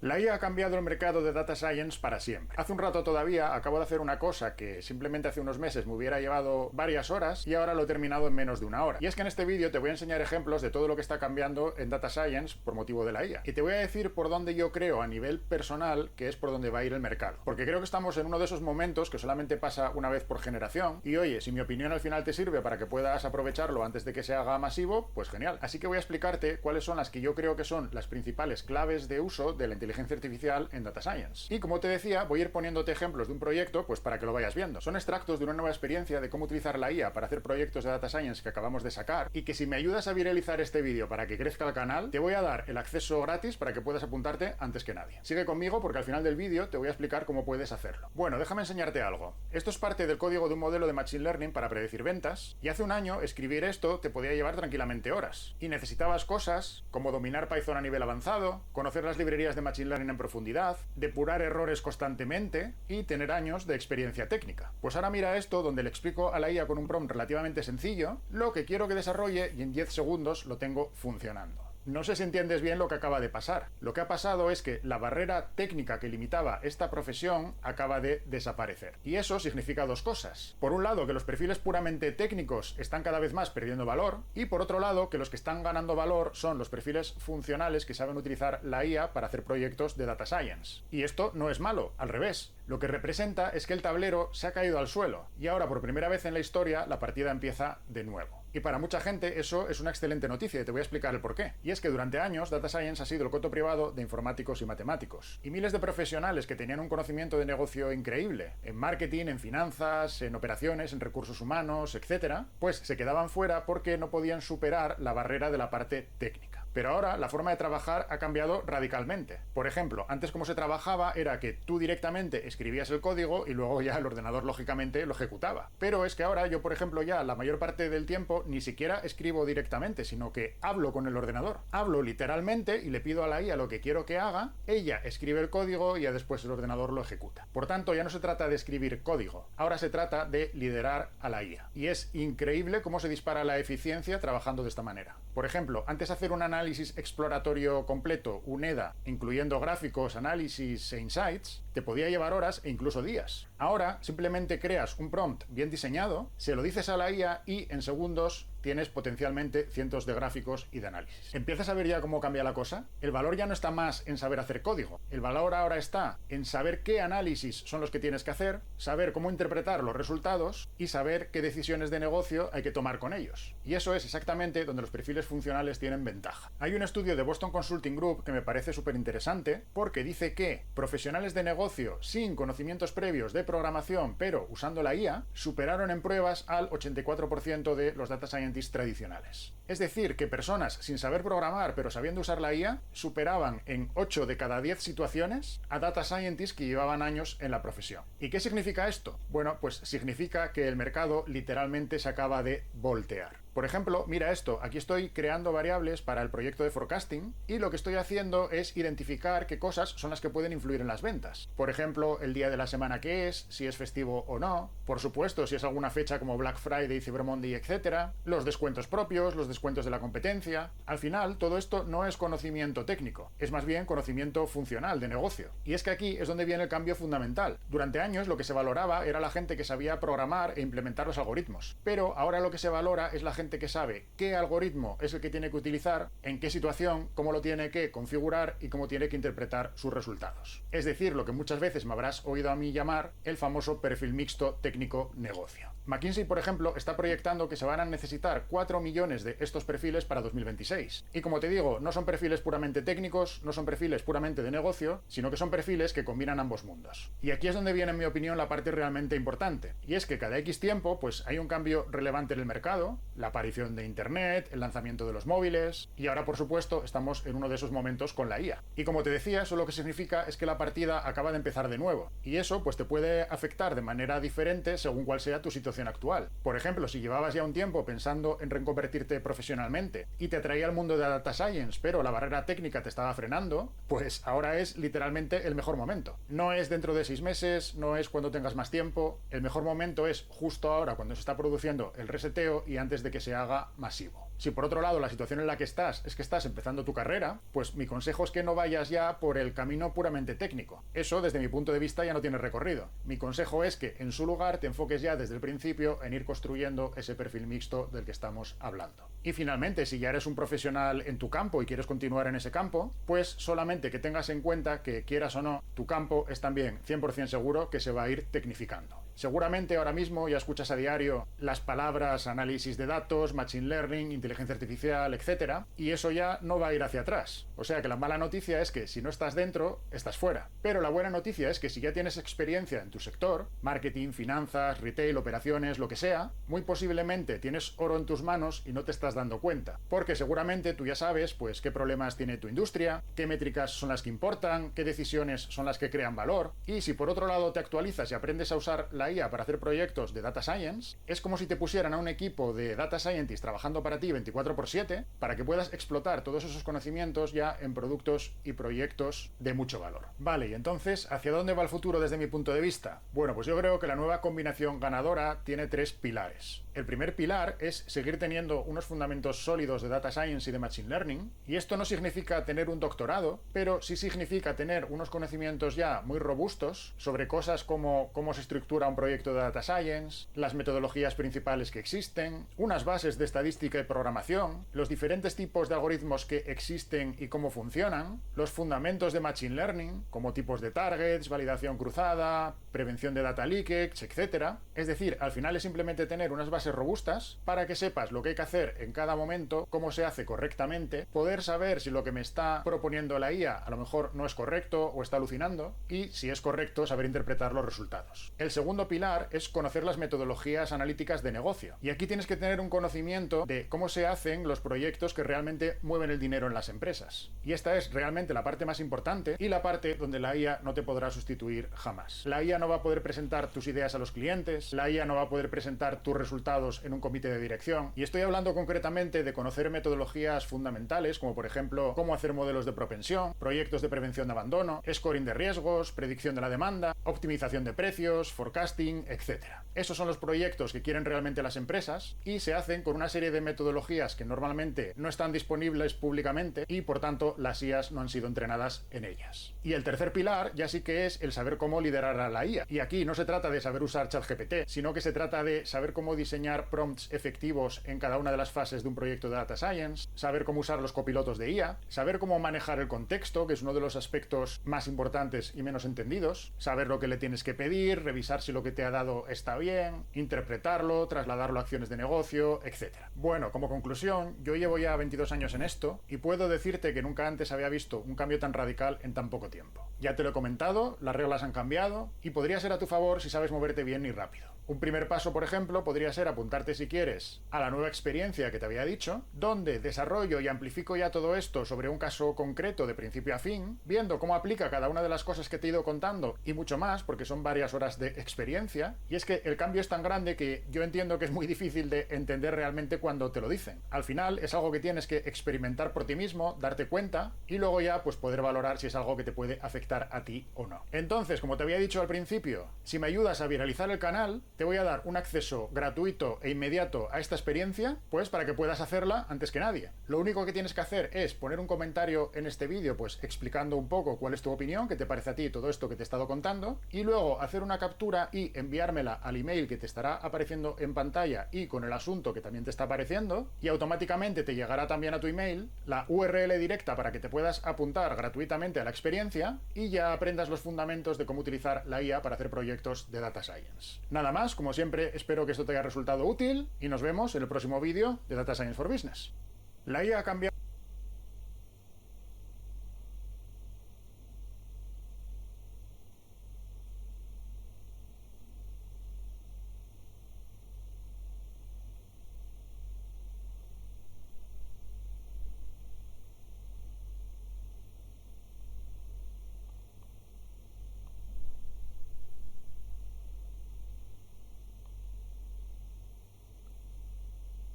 La IA ha cambiado el mercado de Data Science para siempre. Hace un rato todavía acabo de hacer una cosa que simplemente hace unos meses me hubiera llevado varias horas y ahora lo he terminado en menos de una hora. Y es que en este vídeo te voy a enseñar ejemplos de todo lo que está cambiando en Data Science por motivo de la IA. Y te voy a decir por dónde yo creo a nivel personal que es por donde va a ir el mercado. Porque creo que estamos en uno de esos momentos que solamente pasa una vez por generación. Y oye, si mi opinión al final te sirve para que puedas aprovecharlo antes de que se haga masivo, pues genial. Así que voy a explicarte cuáles son las que yo creo que son las principales claves de uso de la inteligencia inteligencia artificial en Data Science. Y como te decía, voy a ir poniéndote ejemplos de un proyecto pues para que lo vayas viendo. Son extractos de una nueva experiencia de cómo utilizar la IA para hacer proyectos de Data Science que acabamos de sacar, y que si me ayudas a viralizar este vídeo para que crezca el canal, te voy a dar el acceso gratis para que puedas apuntarte antes que nadie. Sigue conmigo porque al final del vídeo te voy a explicar cómo puedes hacerlo. Bueno, déjame enseñarte algo. Esto es parte del código de un modelo de Machine Learning para predecir ventas, y hace un año escribir esto te podía llevar tranquilamente horas. Y necesitabas cosas como dominar Python a nivel avanzado, conocer las librerías de Machine Learning en profundidad, depurar errores constantemente y tener años de experiencia técnica. Pues ahora mira esto, donde le explico a la IA con un prompt relativamente sencillo lo que quiero que desarrolle, y en 10 segundos lo tengo funcionando. No sé si entiendes bien lo que acaba de pasar. Lo que ha pasado es que la barrera técnica que limitaba esta profesión acaba de desaparecer. Y eso significa dos cosas. Por un lado, que los perfiles puramente técnicos están cada vez más perdiendo valor, y por otro lado, que los que están ganando valor son los perfiles funcionales que saben utilizar la IA para hacer proyectos de Data Science. Y esto no es malo, al revés. Lo que representa es que el tablero se ha caído al suelo, y ahora por primera vez en la historia la partida empieza de nuevo. Y para mucha gente eso es una excelente noticia, y te voy a explicar el porqué. Y es que durante años Data Science ha sido el coto privado de informáticos y matemáticos. Y miles de profesionales que tenían un conocimiento de negocio increíble, en marketing, en finanzas, en operaciones, en recursos humanos, etc., pues se quedaban fuera porque no podían superar la barrera de la parte técnica. Pero ahora la forma de trabajar ha cambiado radicalmente. Por ejemplo, antes como se trabajaba era que tú directamente escribías el código y luego ya el ordenador lógicamente lo ejecutaba. Pero es que ahora yo, por ejemplo, ya la mayor parte del tiempo ni siquiera escribo directamente, sino que hablo con el ordenador. Hablo literalmente y le pido a la IA lo que quiero que haga, ella escribe el código y ya después el ordenador lo ejecuta. Por tanto, ya no se trata de escribir código, ahora se trata de liderar a la IA. Y es increíble cómo se dispara la eficiencia trabajando de esta manera. Por ejemplo, antes de hacer un análisis exploratorio completo, un EDA, incluyendo gráficos, análisis e insights, te podía llevar horas e incluso días. Ahora simplemente creas un prompt bien diseñado, se lo dices a la IA y en segundos tienes potencialmente cientos de gráficos y de análisis. ¿Empiezas a ver ya cómo cambia la cosa? El valor ya no está más en saber hacer código. El valor ahora está en saber qué análisis son los que tienes que hacer, saber cómo interpretar los resultados y saber qué decisiones de negocio hay que tomar con ellos. Y eso es exactamente donde los perfiles funcionales tienen ventaja. Hay un estudio de Boston Consulting Group que me parece súper interesante porque dice que profesionales de negocio sin conocimientos previos de programación pero usando la IA superaron en pruebas al 84% de los data scientists tradicionales. Es decir, que personas sin saber programar pero sabiendo usar la IA superaban en 8 de cada 10 situaciones a data scientists que llevaban años en la profesión. ¿Y qué significa esto? Bueno, pues significa que el mercado literalmente se acaba de voltear. Por ejemplo, mira esto, aquí estoy creando variables para el proyecto de forecasting y lo que estoy haciendo es identificar qué cosas son las que pueden influir en las ventas. Por ejemplo, el día de la semana que es, si es festivo o no, por supuesto, si es alguna fecha como Black Friday, Cyber Monday, etc., los descuentos propios, los descuentos de la competencia. Al final, todo esto no es conocimiento técnico, es más bien conocimiento funcional de negocio. Y es que aquí es donde viene el cambio fundamental. Durante años lo que se valoraba era la gente que sabía programar e implementar los algoritmos, pero ahora lo que se valora es la gente que sabe qué algoritmo es el que tiene que utilizar, en qué situación, cómo lo tiene que configurar y cómo tiene que interpretar sus resultados. Es decir, lo que muchas veces me habrás oído a mí llamar el famoso perfil mixto técnico-negocio. McKinsey, por ejemplo, está proyectando que se van a necesitar 4 millones de estos perfiles para 2026. Y como te digo, no son perfiles puramente técnicos, no son perfiles puramente de negocio, sino que son perfiles que combinan ambos mundos. Y aquí es donde viene, en mi opinión, la parte realmente importante. Y es que cada X tiempo, pues hay un cambio relevante en el mercado, la aparición de Internet, el lanzamiento de los móviles, y ahora, por supuesto, estamos en uno de esos momentos con la IA. Y como te decía, eso lo que significa es que la partida acaba de empezar de nuevo. Y eso, pues te puede afectar de manera diferente según cuál sea tu situación actual. Por ejemplo, si llevabas ya un tiempo pensando en reconvertirte profesionalmente y te atraía al mundo de Data Science, pero la barrera técnica te estaba frenando, pues ahora es literalmente el mejor momento. No es dentro de 6 meses, no es cuando tengas más tiempo, el mejor momento es justo ahora cuando se está produciendo el reseteo y antes de que se haga masivo. Si por otro lado la situación en la que estás es que estás empezando tu carrera, pues mi consejo es que no vayas ya por el camino puramente técnico. Eso, desde mi punto de vista, ya no tiene recorrido. Mi consejo es que en su lugar te enfoques ya desde el principio en ir construyendo ese perfil mixto del que estamos hablando. Y finalmente, si ya eres un profesional en tu campo y quieres continuar en ese campo, pues solamente que tengas en cuenta que, quieras o no, tu campo es también 100% seguro que se va a ir tecnificando. Seguramente ahora mismo ya escuchas a diario las palabras análisis de datos, machine learning, inteligencia artificial, etcétera, y eso ya no va a ir hacia atrás. O sea que la mala noticia es que si no estás dentro, estás fuera. Pero la buena noticia es que si ya tienes experiencia en tu sector, marketing, finanzas, retail, operaciones, lo que sea, muy posiblemente tienes oro en tus manos y no te estás dando cuenta. Porque seguramente tú ya sabes, pues, qué problemas tiene tu industria, qué métricas son las que importan, qué decisiones son las que crean valor, y si por otro lado te actualizas y aprendes a usar la IA para hacer proyectos de Data Science, es como si te pusieran a un equipo de Data Scientists trabajando para ti 24/7 para que puedas explotar todos esos conocimientos ya en productos y proyectos de mucho valor. Vale, y entonces, ¿hacia dónde va el futuro desde mi punto de vista? Bueno, pues yo creo que la nueva combinación ganadora tiene 3 pilares. El primer pilar es seguir teniendo unos fundamentos sólidos de Data Science y de Machine Learning, y esto no significa tener un doctorado, pero sí significa tener unos conocimientos ya muy robustos sobre cosas como cómo se estructura un proyecto de Data Science, las metodologías principales que existen, unas bases de estadística y programación, los diferentes tipos de algoritmos que existen y cómo funcionan, los fundamentos de Machine Learning, como tipos de targets, validación cruzada, prevención de data leakage, etc. Es decir, al final es simplemente tener unas bases robustas para que sepas lo que hay que hacer en cada momento, cómo se hace correctamente, poder saber si lo que me está proponiendo la IA a lo mejor no es correcto o está alucinando, y si es correcto, saber interpretar los resultados. El segundo pilar es conocer las metodologías analíticas de negocio. Y aquí tienes que tener un conocimiento de cómo se hacen los proyectos que realmente mueven el dinero en las empresas. Y esta es realmente la parte más importante y la parte donde la IA no te podrá sustituir jamás. La IA no va a poder presentar tus ideas a los clientes, la IA no va a poder presentar tus resultados en un comité de dirección. Y estoy hablando concretamente de conocer metodologías fundamentales, como por ejemplo cómo hacer modelos de propensión, proyectos de prevención de abandono, scoring de riesgos, predicción de la demanda, optimización de precios, forecasting, etc. Esos son los proyectos que quieren realmente las empresas y se hacen con una serie de metodologías que normalmente no están disponibles públicamente y por tanto las IAs no han sido entrenadas en ellas. Y el tercer pilar ya sí que es el saber cómo liderar a la IA. Y aquí no se trata de saber usar ChatGPT, sino que se trata de saber cómo diseñar prompts efectivos en cada una de las fases de un proyecto de Data Science, saber cómo usar los copilotos de IA, saber cómo manejar el contexto, que es uno de los aspectos más importantes y menos entendidos, saber lo que le tienes que pedir, revisar si lo que te ha dado está bien, interpretarlo, trasladarlo a acciones de negocio, etc. Bueno, como conclusión, yo llevo ya 22 años en esto y puedo decirte que nunca antes había visto un cambio tan radical en tan poco tiempo. Ya te lo he comentado, las reglas han cambiado y podría ser a tu favor si sabes moverte bien y rápido. Un primer paso, por ejemplo, podría ser apuntarte si quieres a la nueva experiencia que te había dicho, donde desarrollo y amplifico ya todo esto sobre un caso concreto de principio a fin, viendo cómo aplica cada una de las cosas que te he ido contando y mucho más, porque son varias horas de experiencia, y es que el cambio es tan grande que yo entiendo que es muy difícil de entender realmente cuando te lo dicen. Al final es algo que tienes que experimentar por ti mismo, darte cuenta, y luego ya pues poder valorar si es algo que te puede afectar a ti o no. Entonces, como te había dicho al principio, si me ayudas a viralizar el canal, te voy a dar un acceso gratuito e inmediato a esta experiencia, pues para que puedas hacerla antes que nadie. Lo único que tienes que hacer es poner un comentario en este vídeo, pues explicando un poco cuál es tu opinión, qué te parece a ti todo esto que te he estado contando, y luego hacer una captura y enviármela al email que te estará apareciendo en pantalla y con el asunto que también te está apareciendo, y automáticamente te llegará también a tu email la URL directa para que te puedas apuntar gratuitamente a la experiencia y ya aprendas los fundamentos de cómo utilizar la IA para hacer proyectos de Data Science. Nada más, como siempre, espero que esto te haya resultado útil y nos vemos en el próximo vídeo de Data Science for Business. La IA ha cambiado.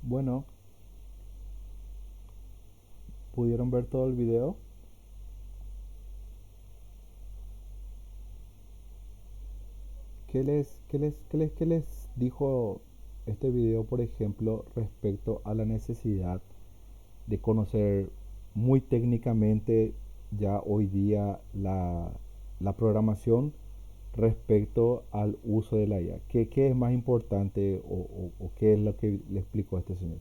Bueno, ¿pudieron ver todo el video? ¿Qué les dijo este video, por ejemplo, respecto a la necesidad de conocer muy técnicamente ya hoy día la programación respecto al uso de la IA? ¿Qué es más importante o qué es lo que le explicó a este señor?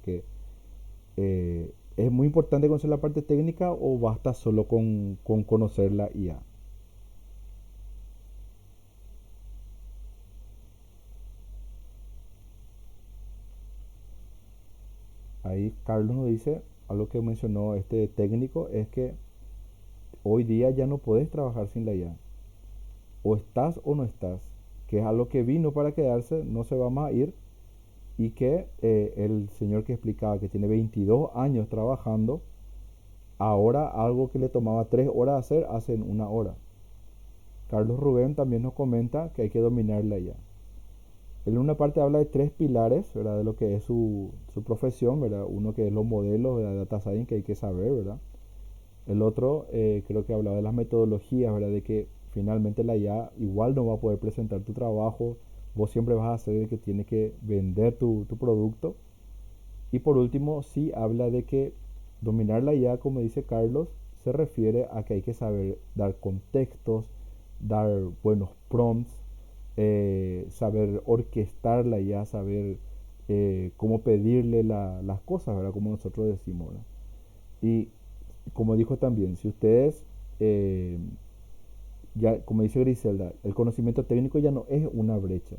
¿Es muy importante conocer la parte técnica o basta solo con conocer la IA? ahí Carlos nos dice, algo que mencionó este técnico, es que hoy día ya no podés trabajar sin la IA. O estás o no estás, que es algo que vino para quedarse, no se va más a ir, y que el señor que explicaba que tiene 22 años trabajando, ahora algo que le tomaba 3 horas hacer, hace en 1 hora. Carlos Rubén también nos comenta que hay que dominar la IA. Él en una parte habla de 3 pilares, ¿verdad? De lo que es su profesión, ¿verdad? Uno que es los modelos de data science que hay que saber, ¿verdad? El otro creo que hablaba de las metodologías, ¿verdad? De que finalmente la IA igual no va a poder presentar tu trabajo, vos siempre vas a ser el que tiene que vender tu producto. Y por último, sí habla de que dominar la IA, como dice Carlos, se refiere a que hay que saber dar contextos, dar buenos prompts, saber orquestar la IA, saber cómo pedirle las cosas, ¿verdad? Como nosotros decimos, ¿verdad? Y como dijo también, si ustedes, eh, ya, como dice Griselda, el conocimiento técnico ya no es una brecha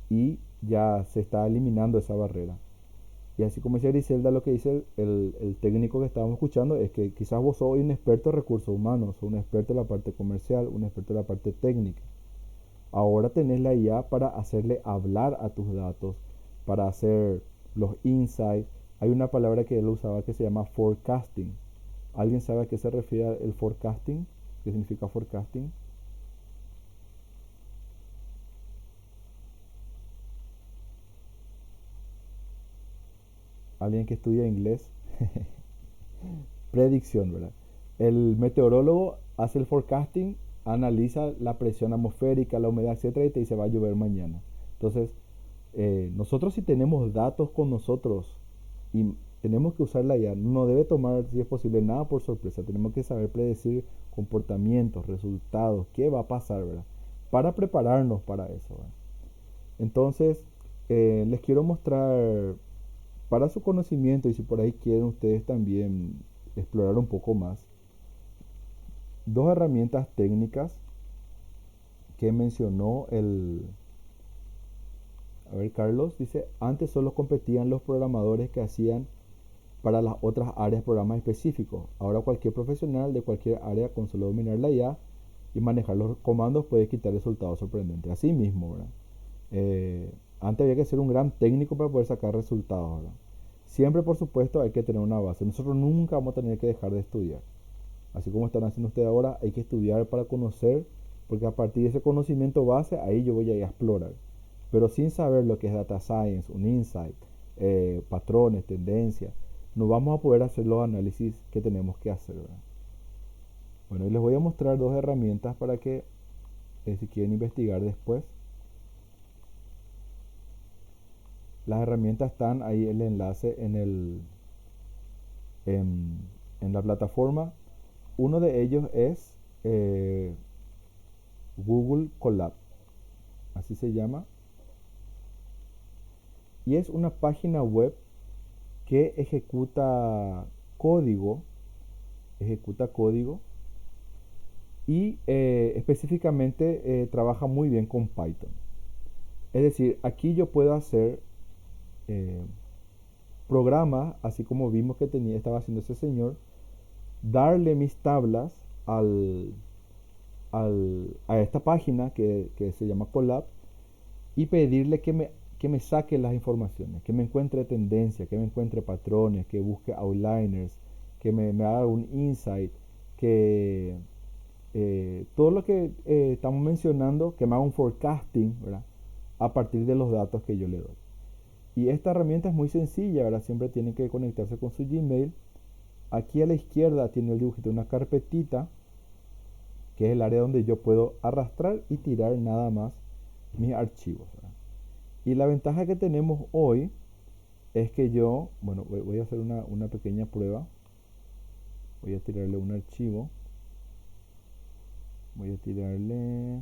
y ya se está eliminando esa barrera. Y así como dice Griselda, lo que dice el técnico que estábamos escuchando es que quizás vos sos un experto en recursos humanos, un experto en la parte comercial, un experto en la parte técnica. Ahora tenés la IA para hacerle hablar a tus datos, para hacer los insights. Hay una palabra que él usaba que se llama forecasting. ¿Alguien sabe a qué se refiere el forecasting? ¿Qué significa forecasting? ¿Alguien que estudia inglés? Predicción, ¿verdad? El meteorólogo hace el forecasting, analiza la presión atmosférica, la humedad, etcétera, y te dice va a llover mañana. Entonces, nosotros si tenemos datos con nosotros y tenemos que usarla ya, no debe tomar, si es posible, nada por sorpresa. Tenemos que saber predecir comportamientos, resultados, qué va a pasar, ¿verdad? Para prepararnos para eso, ¿verdad? Entonces, les quiero mostrar para su conocimiento y si por ahí quieren ustedes también explorar un poco más, 2 herramientas técnicas que mencionó a ver, Carlos dice, antes solo competían los programadores que hacían para las otras áreas programas específicos. Ahora cualquier profesional de cualquier área con solo dominar la IA y manejar los comandos puede quitar resultados sorprendentes. Así mismo, ¿verdad? Antes había que ser un gran técnico para poder sacar resultados, ¿verdad? Siempre, por supuesto, hay que tener una base. Nosotros nunca vamos a tener que dejar de estudiar. Así como están haciendo ustedes ahora, hay que estudiar para conocer, porque a partir de ese conocimiento base, ahí yo voy a ir a explorar. Pero sin saber lo que es data science, un insight, patrones, tendencias, no vamos a poder hacer los análisis que tenemos que hacer, ¿verdad? Bueno, y les voy a mostrar 2 herramientas para que, si quieren investigar después, las herramientas están ahí, el enlace en, en la plataforma. Uno de ellos es Google Colab, así se llama. Y es una página web que ejecuta código y específicamente trabaja muy bien con Python. Es decir, aquí yo puedo hacer programas, así como vimos que estaba haciendo ese señor, darle mis tablas a esta página que se llama Colab y pedirle que me saque las informaciones, que me encuentre tendencia, que me encuentre patrones, que busque outliners, que me haga un insight, que todo lo que estamos mencionando, que me haga un forecasting, ¿verdad? A partir de los datos que yo le doy. Y esta herramienta es muy sencilla, ¿verdad? Siempre tienen que conectarse con su Gmail. Aquí a la izquierda tiene el dibujito de una carpetita, que es el área donde yo puedo arrastrar y tirar nada más mis archivos, ¿verdad? Y la ventaja que tenemos hoy es que yo, bueno, voy a hacer una pequeña prueba. Voy a tirarle un archivo. Voy a tirarle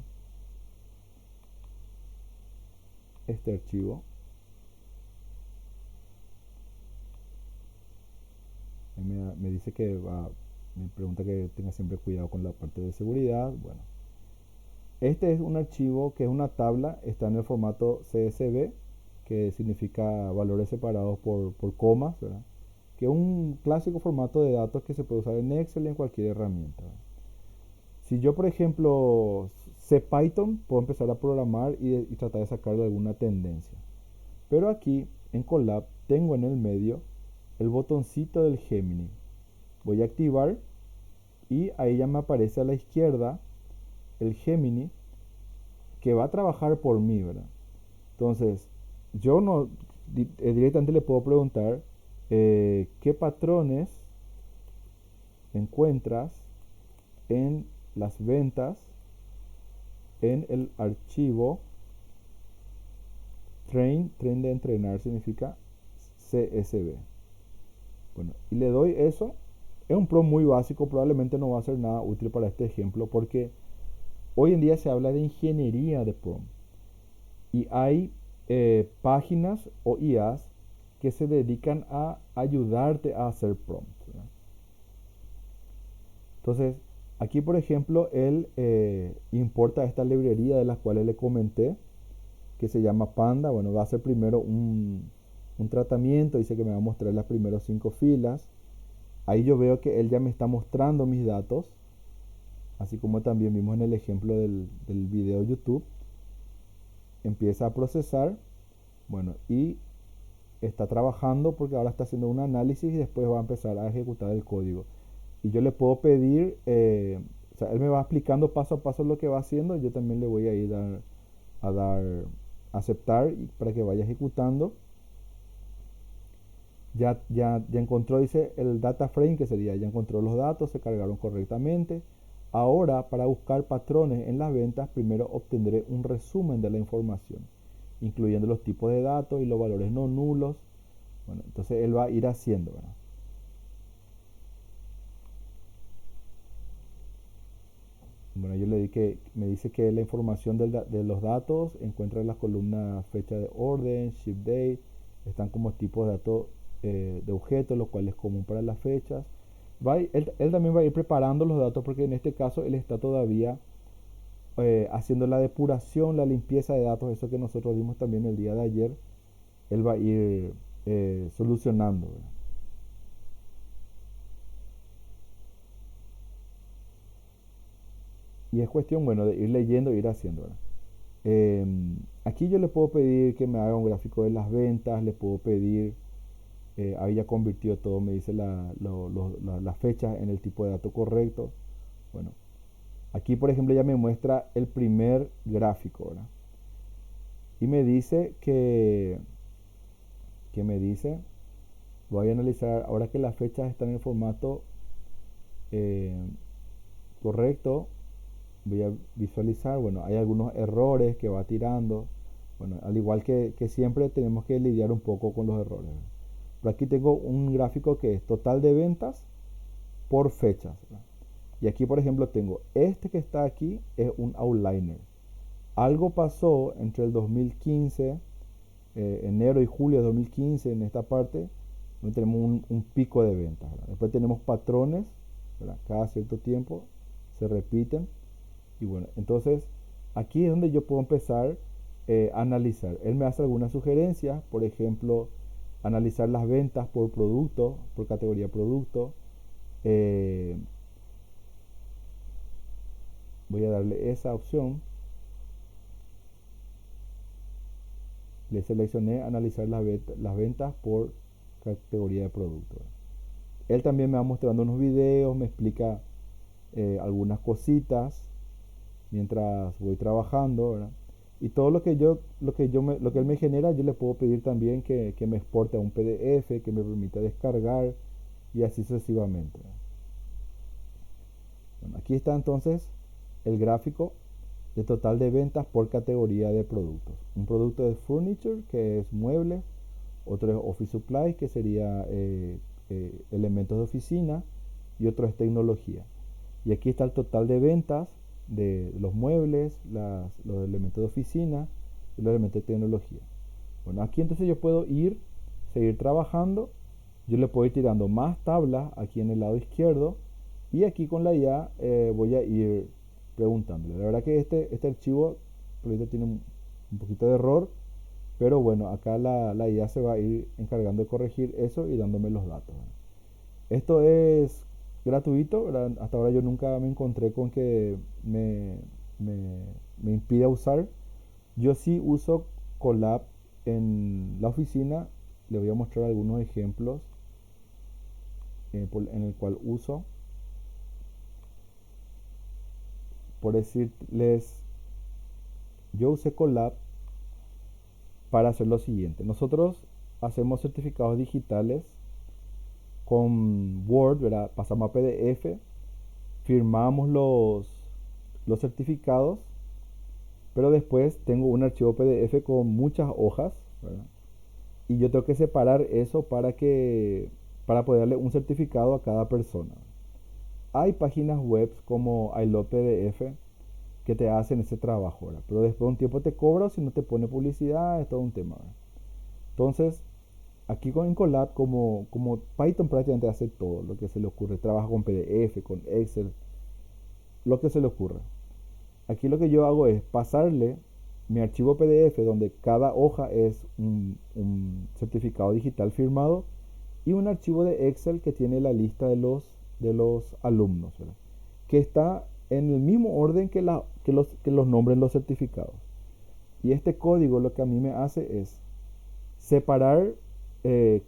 este archivo. Me dice que me pregunta que tenga siempre cuidado con la parte de seguridad. Bueno, este es un archivo que es una tabla, está en el formato CSV que significa valores separados por comas, ¿verdad? Que es un clásico formato de datos que se puede usar en Excel y en cualquier herramienta, ¿verdad? Si yo, por ejemplo, sé Python, puedo empezar a programar y tratar de sacarle alguna tendencia. Pero aquí en Colab tengo en el medio el botoncito del Gemini. Voy a activar y ahí ya me aparece a la izquierda el Gemini que va a trabajar por mí, ¿verdad? Entonces, yo no directamente le puedo preguntar qué patrones encuentras en las ventas en el archivo train de entrenar significa CSV. Bueno, y le doy eso. Es un prompt muy básico, probablemente no va a ser nada útil para este ejemplo porque hoy en día se habla de ingeniería de prompt y hay páginas o IAs que se dedican a ayudarte a hacer prompts, ¿verdad? Entonces, aquí por ejemplo, él importa esta librería de las cuales le comenté, que se llama Panda. Bueno, va a hacer primero un tratamiento, dice que me va a mostrar las primeras 5 filas. Ahí yo veo que él ya me está mostrando mis datos, así como también vimos en el ejemplo del video YouTube. Empieza a procesar, bueno, y está trabajando porque ahora está haciendo un análisis y después va a empezar a ejecutar el código. Y yo le puedo pedir, o sea, él me va explicando paso a paso lo que va haciendo, yo también le voy a ir a dar aceptar para que vaya ejecutando. Ya encontró, dice, el data frame, que sería, ya encontró los datos, se cargaron correctamente. Ahora, para buscar patrones en las ventas, primero obtendré un resumen de la información, incluyendo los tipos de datos y los valores no nulos. Bueno, entonces él va a ir haciendo, ¿verdad? Bueno, yo le di que me dice que la información de los datos encuentra en las columnas fecha de orden, ship date, están como tipos de datos de objetos, lo cual es común para las fechas. Él también va a ir preparando los datos porque en este caso él está todavía haciendo la depuración, la limpieza de datos, eso que nosotros vimos también el día de ayer. Él va a ir solucionando, ¿verdad? Y es cuestión, bueno, de ir leyendo e ir haciendo, ¿verdad? Aquí yo le puedo pedir que me haga un gráfico de las ventas, le puedo pedir, ahí ya convirtió todo, me dice la fecha en el tipo de dato correcto. Bueno, aquí por ejemplo ya me muestra el primer gráfico, ¿verdad? Y me dice que me dice, voy a analizar, ahora que las fechas están en el formato correcto, voy a visualizar, bueno, hay algunos errores que va tirando. Bueno, al igual que siempre tenemos que lidiar un poco con los errores. Pero aquí tengo un gráfico que es total de ventas por fechas, ¿verdad? Y aquí por ejemplo tengo este que está aquí, es un outliner. Algo pasó entre el 2015, enero y julio de 2015, en esta parte, donde tenemos un pico de ventas, ¿verdad? Después tenemos patrones, ¿verdad? Cada cierto tiempo se repiten. Y bueno, entonces aquí es donde yo puedo empezar a analizar. Él me hace algunas sugerencias, por ejemplo, analizar las ventas por producto, por categoría producto. Voy a darle esa opción. Le seleccioné analizar las ventas por categoría de producto. Él también me va mostrando unos videos, me explica algunas cositas mientras voy trabajando, ¿verdad? Y todo lo que él me genera, yo le puedo pedir también que me exporte a un PDF, que me permita descargar y así sucesivamente, ¿verdad? Bueno, aquí está entonces el gráfico de total de ventas por categoría de productos. Un producto es furniture, que es muebles, otro es office supplies, que sería elementos de oficina, y otro es tecnología. Y aquí está el total de ventas de los muebles, los elementos de oficina y los elementos de tecnología. Bueno, aquí entonces yo puedo seguir trabajando. Yo le puedo ir tirando más tablas aquí en el lado izquierdo y aquí con la IA voy a ir preguntándole. La verdad que este archivo por ahorita tiene un poquito de error, Pero bueno, acá la IA se va a ir encargando de corregir eso y dándome los datos, ¿verdad? Esto es gratuito, ¿verdad? Hasta ahora yo nunca me encontré con que me, me impida usar. Yo sí uso Colab en la oficina. Le voy a mostrar algunos ejemplos en el cual uso. Por decirles, yo usé Colab para hacer lo siguiente. Nosotros hacemos certificados digitales con Word, ¿verdad? Pasamos a PDF, firmamos los certificados, pero después tengo un archivo PDF con muchas hojas, ¿verdad? Y yo tengo que separar eso para poder darle un certificado a cada persona. Hay páginas web como iLovePDF que te hacen ese trabajo, ¿verdad? Pero después de un tiempo te cobran si no te pone publicidad, es todo un tema, ¿verdad? Entonces, aquí con Colab, como Python prácticamente hace todo lo que se le ocurre, trabaja con PDF, con Excel, lo que se le ocurra. Aquí lo que yo hago es pasarle mi archivo PDF donde cada hoja es un certificado digital firmado y un archivo de Excel que tiene la lista de los alumnos, ¿verdad? Que está en el mismo orden que los nombren los certificados. Y este código lo que a mí me hace es separar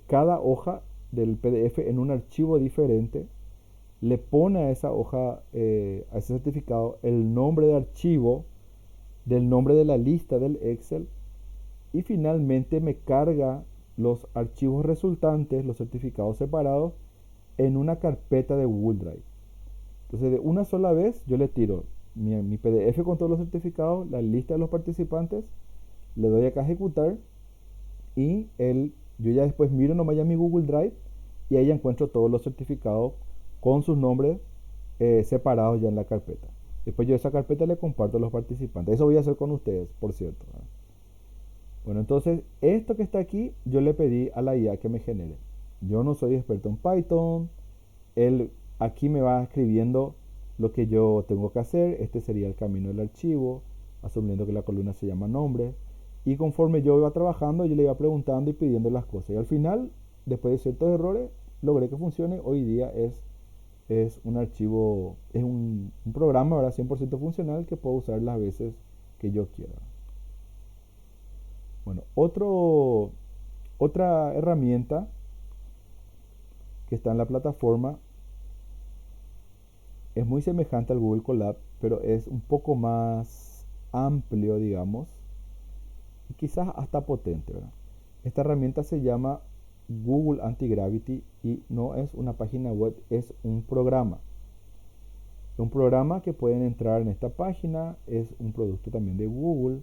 cada hoja del PDF en un archivo diferente, le pone a esa hoja, a ese certificado, el nombre de archivo del nombre de la lista del Excel y finalmente me carga los archivos resultantes, los certificados separados, en una carpeta de Google Drive. Entonces de una sola vez yo le tiro mi PDF con todos los certificados, la lista de los participantes, le doy acá a ejecutar y yo ya después miro nomás ya mi Google Drive y ahí ya encuentro todos los certificados con sus nombres separados ya en la carpeta. Después yo esa carpeta le comparto a los participantes. Eso voy a hacer con ustedes, por cierto, ¿verdad? Bueno, entonces esto que está aquí yo le pedí a la IA que me genere. Yo no soy experto en Python. Él aquí me va escribiendo lo que yo tengo que hacer. Este sería el camino del archivo, asumiendo que la columna se llama nombre. Y conforme yo iba trabajando, yo le iba preguntando y pidiendo las cosas. Y al final, después de ciertos errores, logré que funcione. Hoy día es un archivo, es un programa, ¿verdad? 100% funcional que puedo usar las veces que yo quiera. Bueno, otra herramienta que está en la plataforma es muy semejante al Google Colab, pero es un poco más amplio, digamos, y quizás hasta potente, ¿verdad? Esta herramienta se llama Google Anti-Gravity y no es una página web, es un programa. Un programa que pueden entrar en esta página, es un producto también de Google,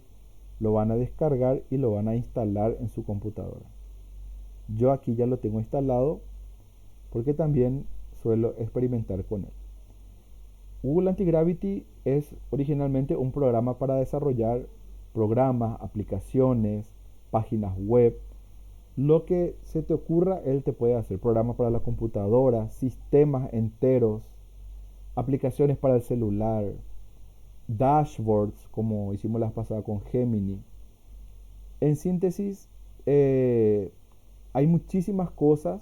lo van a descargar y lo van a instalar en su computadora. Yo aquí ya lo tengo instalado porque también suelo experimentar con él. Google Anti-Gravity es originalmente un programa para desarrollar programas, aplicaciones, páginas web. Lo que se te ocurra, él te puede hacer. Programas para la computadora, sistemas enteros, aplicaciones para el celular, dashboards, como hicimos la pasada con Gemini. En síntesis, hay muchísimas cosas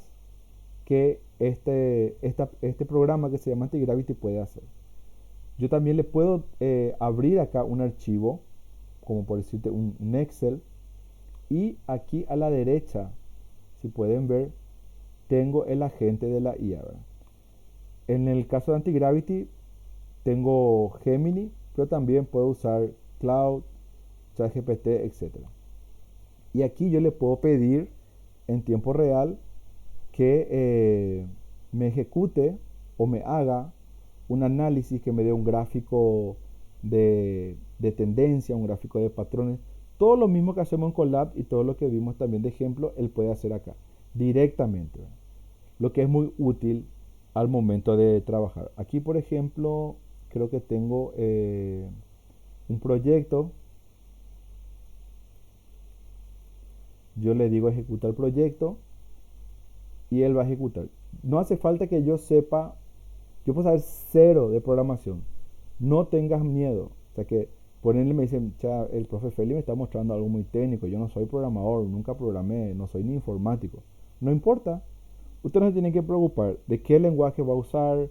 que este programa que se llama Anti-Gravity puede hacer. Yo también le puedo abrir acá un archivo, como por decirte un Excel, y aquí a la derecha, si pueden ver, tengo el agente de la IA, ¿verdad? En el caso de Anti-Gravity, tengo Gemini, pero también puedo usar Cloud, ChatGPT, etc. Y aquí yo le puedo pedir en tiempo real que me ejecute o me haga un análisis, que me dé un gráfico de tendencia, un gráfico de patrones. Todo lo mismo que hacemos en Colab y todo lo que vimos también de ejemplo, él puede hacer acá directamente, ¿verdad? Lo que es muy útil al momento de trabajar. Aquí, por ejemplo, creo que tengo un proyecto. Yo le digo ejecutar el proyecto y él va a ejecutar. No hace falta que yo sepa, yo puedo saber cero de programación. No tengas miedo. O sea que Ponerle me dicen, "Cha, el profe Feli me está mostrando algo muy técnico, yo no soy programador, nunca programé, no soy ni informático. No importa, usted no se tiene que preocupar de qué lenguaje va a usar,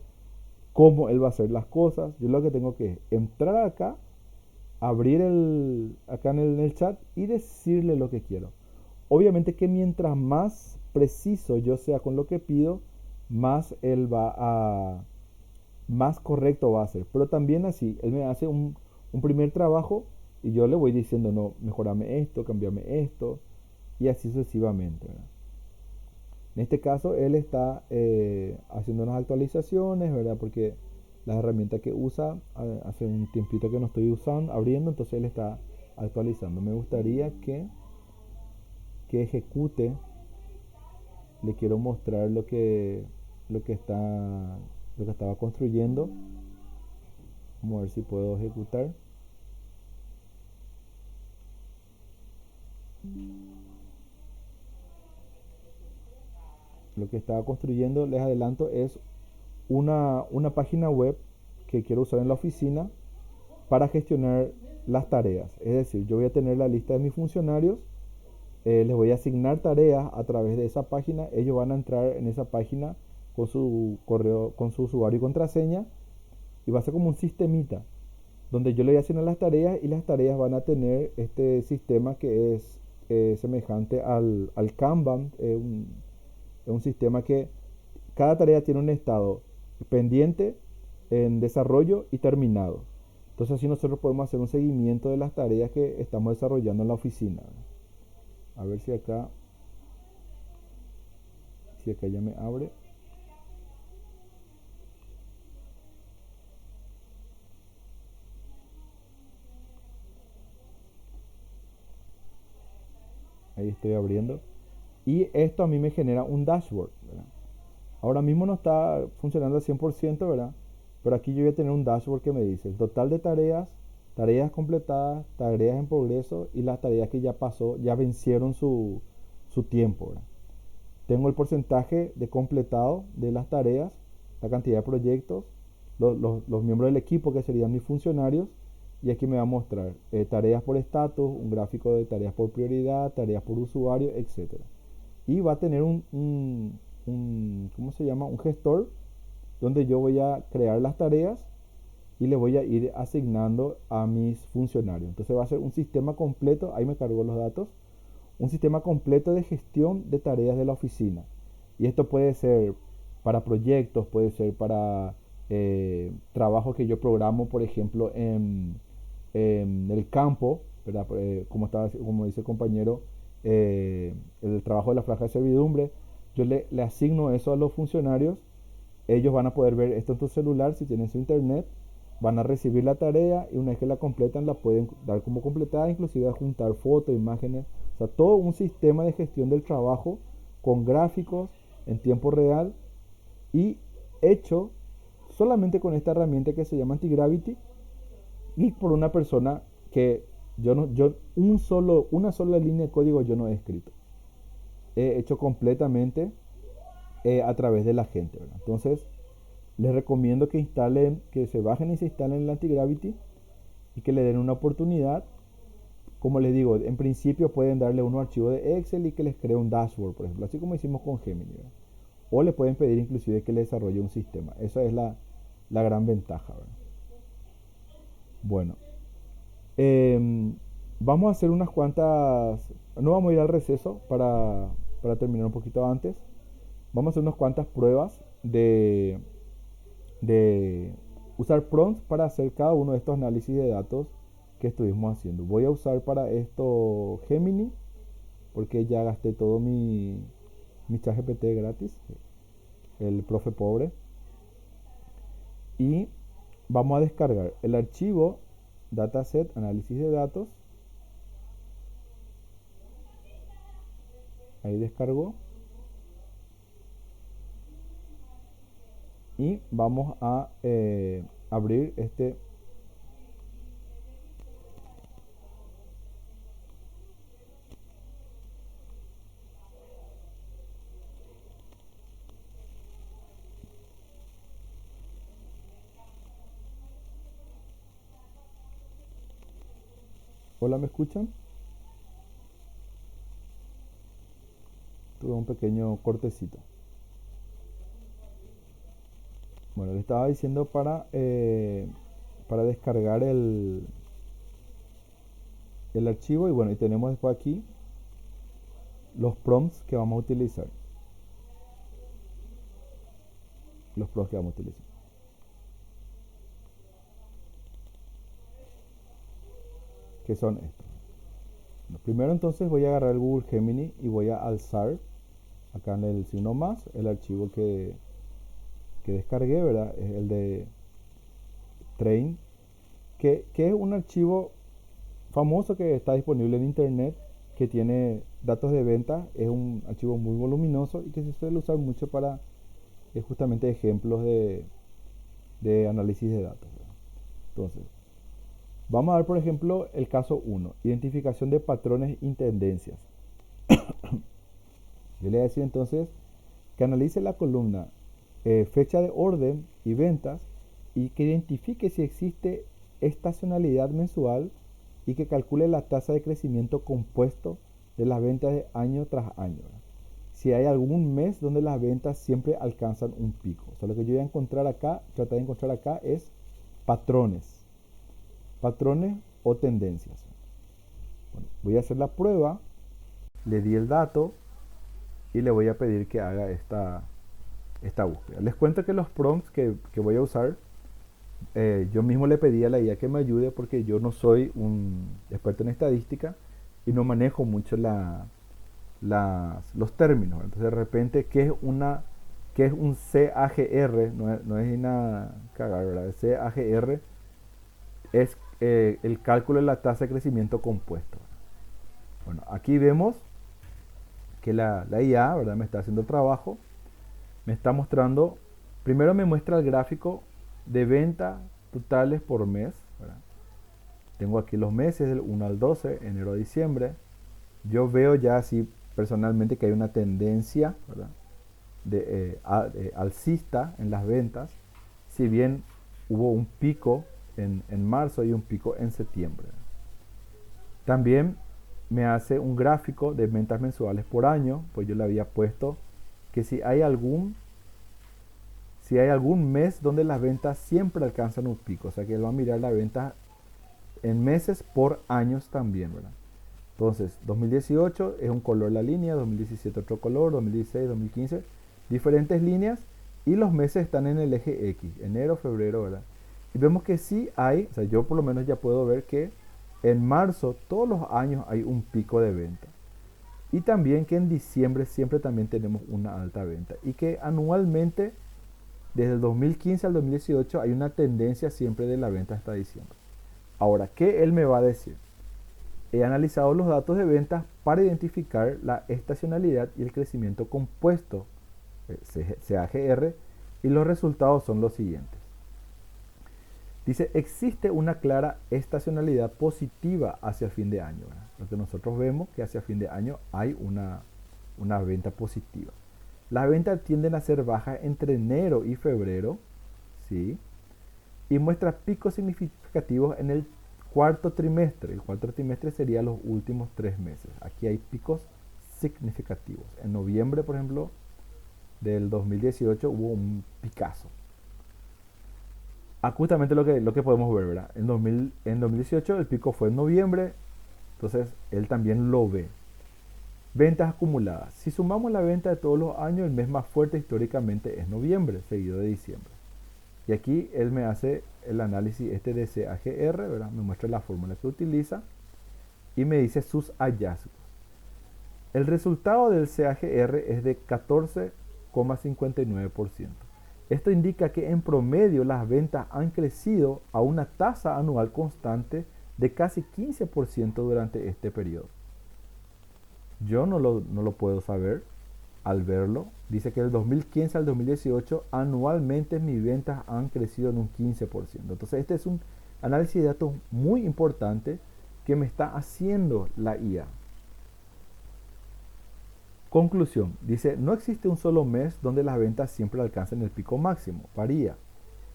cómo él va a hacer las cosas. Yo lo que tengo que entrar acá, abrir acá en el chat y decirle lo que quiero. Obviamente que mientras más preciso yo sea con lo que pido, más él más correcto va a ser. Pero también así, él me hace un primer trabajo y yo le voy diciendo, no, mejorame esto, cambiame esto, y así sucesivamente, ¿verdad? En este caso, él está haciendo unas actualizaciones, ¿verdad? Porque las herramientas que usa, hace un tiempito que no estoy usando, abriendo, entonces él está actualizando. Me gustaría que ejecute, le quiero mostrar lo que está, lo que estaba construyendo. Vamos a ver si puedo ejecutar. Lo que estaba construyendo, les adelanto, es una página web que quiero usar en la oficina para gestionar las tareas. Es decir, yo voy a tener la lista de mis funcionarios, les voy a asignar tareas a través de esa página. Ellos van a entrar en esa página con su correo, con su usuario y contraseña, y va a ser como un sistemita donde yo le voy a asignar las tareas y las tareas van a tener este sistema que es semejante al Kanban. Es un sistema que cada tarea tiene un estado pendiente, en desarrollo y terminado. Entonces así nosotros podemos hacer un seguimiento de las tareas que estamos desarrollando en la oficina. A ver si acá ya me abre. Ahí estoy abriendo. Y esto a mí me genera un dashboard, ¿verdad? Ahora mismo no está funcionando al 100%, ¿verdad? Pero aquí yo voy a tener un dashboard que me dice el total de tareas, tareas completadas, tareas en progreso y las tareas que ya pasó, ya vencieron su tiempo, ¿verdad? Tengo el porcentaje de completado de las tareas, la cantidad de proyectos, los miembros del equipo que serían mis funcionarios, y aquí me va a mostrar tareas por estatus, un gráfico de tareas por prioridad, tareas por usuario, etcétera. Y va a tener ¿cómo se llama? Un gestor donde yo voy a crear las tareas y le voy a ir asignando a mis funcionarios. Entonces va a ser un sistema completo, ahí me cargo los datos, un sistema completo de gestión de tareas de la oficina. Y esto puede ser para proyectos, puede ser para trabajos que yo programo, por ejemplo, en el campo, ¿verdad? Como dice el compañero, el trabajo de la franja de servidumbre. Yo le asigno eso a los funcionarios. Ellos van a poder ver esto en tu celular si tienen su internet, van a recibir la tarea y una vez que la completan la pueden dar como completada, inclusive adjuntar fotos, imágenes, o sea, todo un sistema de gestión del trabajo con gráficos en tiempo real y hecho solamente con esta herramienta que se llama Antigravity y por una persona que una sola línea de código yo no he escrito. He hecho completamente a través de la gente, ¿verdad? Entonces, les recomiendo que se bajen y se instalen el Antigravity y que le den una oportunidad. Como les digo, en principio pueden darle unos archivos de Excel y que les cree un dashboard, por ejemplo, así como hicimos con Gemini, ¿verdad? O le pueden pedir inclusive que le desarrolle un sistema. Esa es la gran ventaja, ¿verdad? Bueno, em, vamos a hacer unas cuantas, no vamos a ir al receso para terminar un poquito antes. Vamos a hacer unas cuantas pruebas de usar prompts para hacer cada uno de estos análisis de datos que estuvimos haciendo. Voy a usar para esto Gemini porque ya gasté todo mi ChatGPT gratis, el profe pobre. Y vamos a descargar el archivo dataset análisis de datos. Ahí descargó. Y vamos a abrir este Hola, ¿me escuchan? Tuve un pequeño cortecito. Bueno, le estaba diciendo para descargar el archivo y bueno, y tenemos después aquí los prompts que vamos a utilizar. Los prompts que vamos a utilizar. Que son estos. Bueno, primero entonces voy a agarrar el Google Gemini y voy a alzar acá en el signo más el archivo que descargué, ¿verdad? Es el de Train, que es un archivo famoso que está disponible en internet, que tiene datos de venta, es un archivo muy voluminoso y que se suele usar mucho para justamente ejemplos de análisis de datos, ¿verdad? Entonces, vamos a ver por ejemplo el caso 1, identificación de patrones y tendencias. Yo le voy a decir entonces que analice la columna fecha de orden y ventas y que identifique si existe estacionalidad mensual y que calcule la tasa de crecimiento compuesto de las ventas de año tras año, ¿verdad? Si hay algún mes donde las ventas siempre alcanzan un pico. O sea, lo que yo voy a encontrar acá, tratar de encontrar acá es patrones. Patrones o tendencias. Bueno, voy a hacer la prueba, le di el dato y le voy a pedir que haga esta búsqueda. Les cuento que los prompts que voy a usar, yo mismo le pedí a la IA que me ayude porque yo no soy un experto en estadística y no manejo mucho los términos. Entonces de repente, ¿qué es un CAGR? No es nada cagar, ¿verdad? El CAGR es el cálculo de la tasa de crecimiento compuesto. Bueno, aquí vemos que la IA, ¿verdad?, me está haciendo el trabajo. Me está mostrando, primero me muestra el gráfico de ventas totales por mes, ¿verdad? Tengo aquí los meses del 1 al 12, enero a diciembre. Yo veo ya así personalmente que hay una tendencia, ¿verdad?, alcista en las ventas, si bien hubo un pico en marzo y un pico en septiembre. También me hace un gráfico de ventas mensuales por año, pues yo le había puesto que si hay algún mes donde las ventas siempre alcanzan un pico, o sea que él va a mirar la venta en meses por años también, ¿verdad? Entonces, 2018 es un color la línea, 2017 otro color, 2016, 2015, diferentes líneas y los meses están en el eje X, enero, febrero, ¿verdad? Y vemos que sí hay, o sea, yo por lo menos ya puedo ver que en marzo todos los años hay un pico de venta. Y también que en diciembre siempre también tenemos una alta venta. Y que anualmente, desde el 2015 al 2018, hay una tendencia siempre de la venta hasta diciembre. Ahora, ¿qué él me va a decir? He analizado los datos de ventas para identificar la estacionalidad y el crecimiento compuesto, CAGR, y los resultados son los siguientes. Dice, existe una clara estacionalidad positiva hacia fin de año, ¿verdad? Lo que nosotros vemos que hacia fin de año hay una venta positiva. Las ventas tienden a ser bajas entre enero y febrero, ¿sí? Y muestra picos significativos en el cuarto trimestre. El cuarto trimestre sería los últimos 3 meses. Aquí hay picos significativos. En noviembre, por ejemplo, del 2018 hubo un picazo. Justamente lo que podemos ver, ¿verdad? En 2018 el pico fue en noviembre, entonces él también lo ve. Ventas acumuladas. Si sumamos la venta de todos los años, el mes más fuerte históricamente es noviembre, seguido de diciembre. Y aquí él me hace el análisis de CAGR, ¿verdad? Me muestra la fórmula que utiliza y me dice sus hallazgos. El resultado del CAGR es de 14,59%. Esto indica que en promedio las ventas han crecido a una tasa anual constante de casi 15% durante este periodo. Yo no lo puedo saber al verlo. Dice que del 2015 al 2018 anualmente mis ventas han crecido en un 15%. Entonces este es un análisis de datos muy importante que me está haciendo la IA. Conclusión, dice, no existe un solo mes donde las ventas siempre alcancen el pico máximo, varía,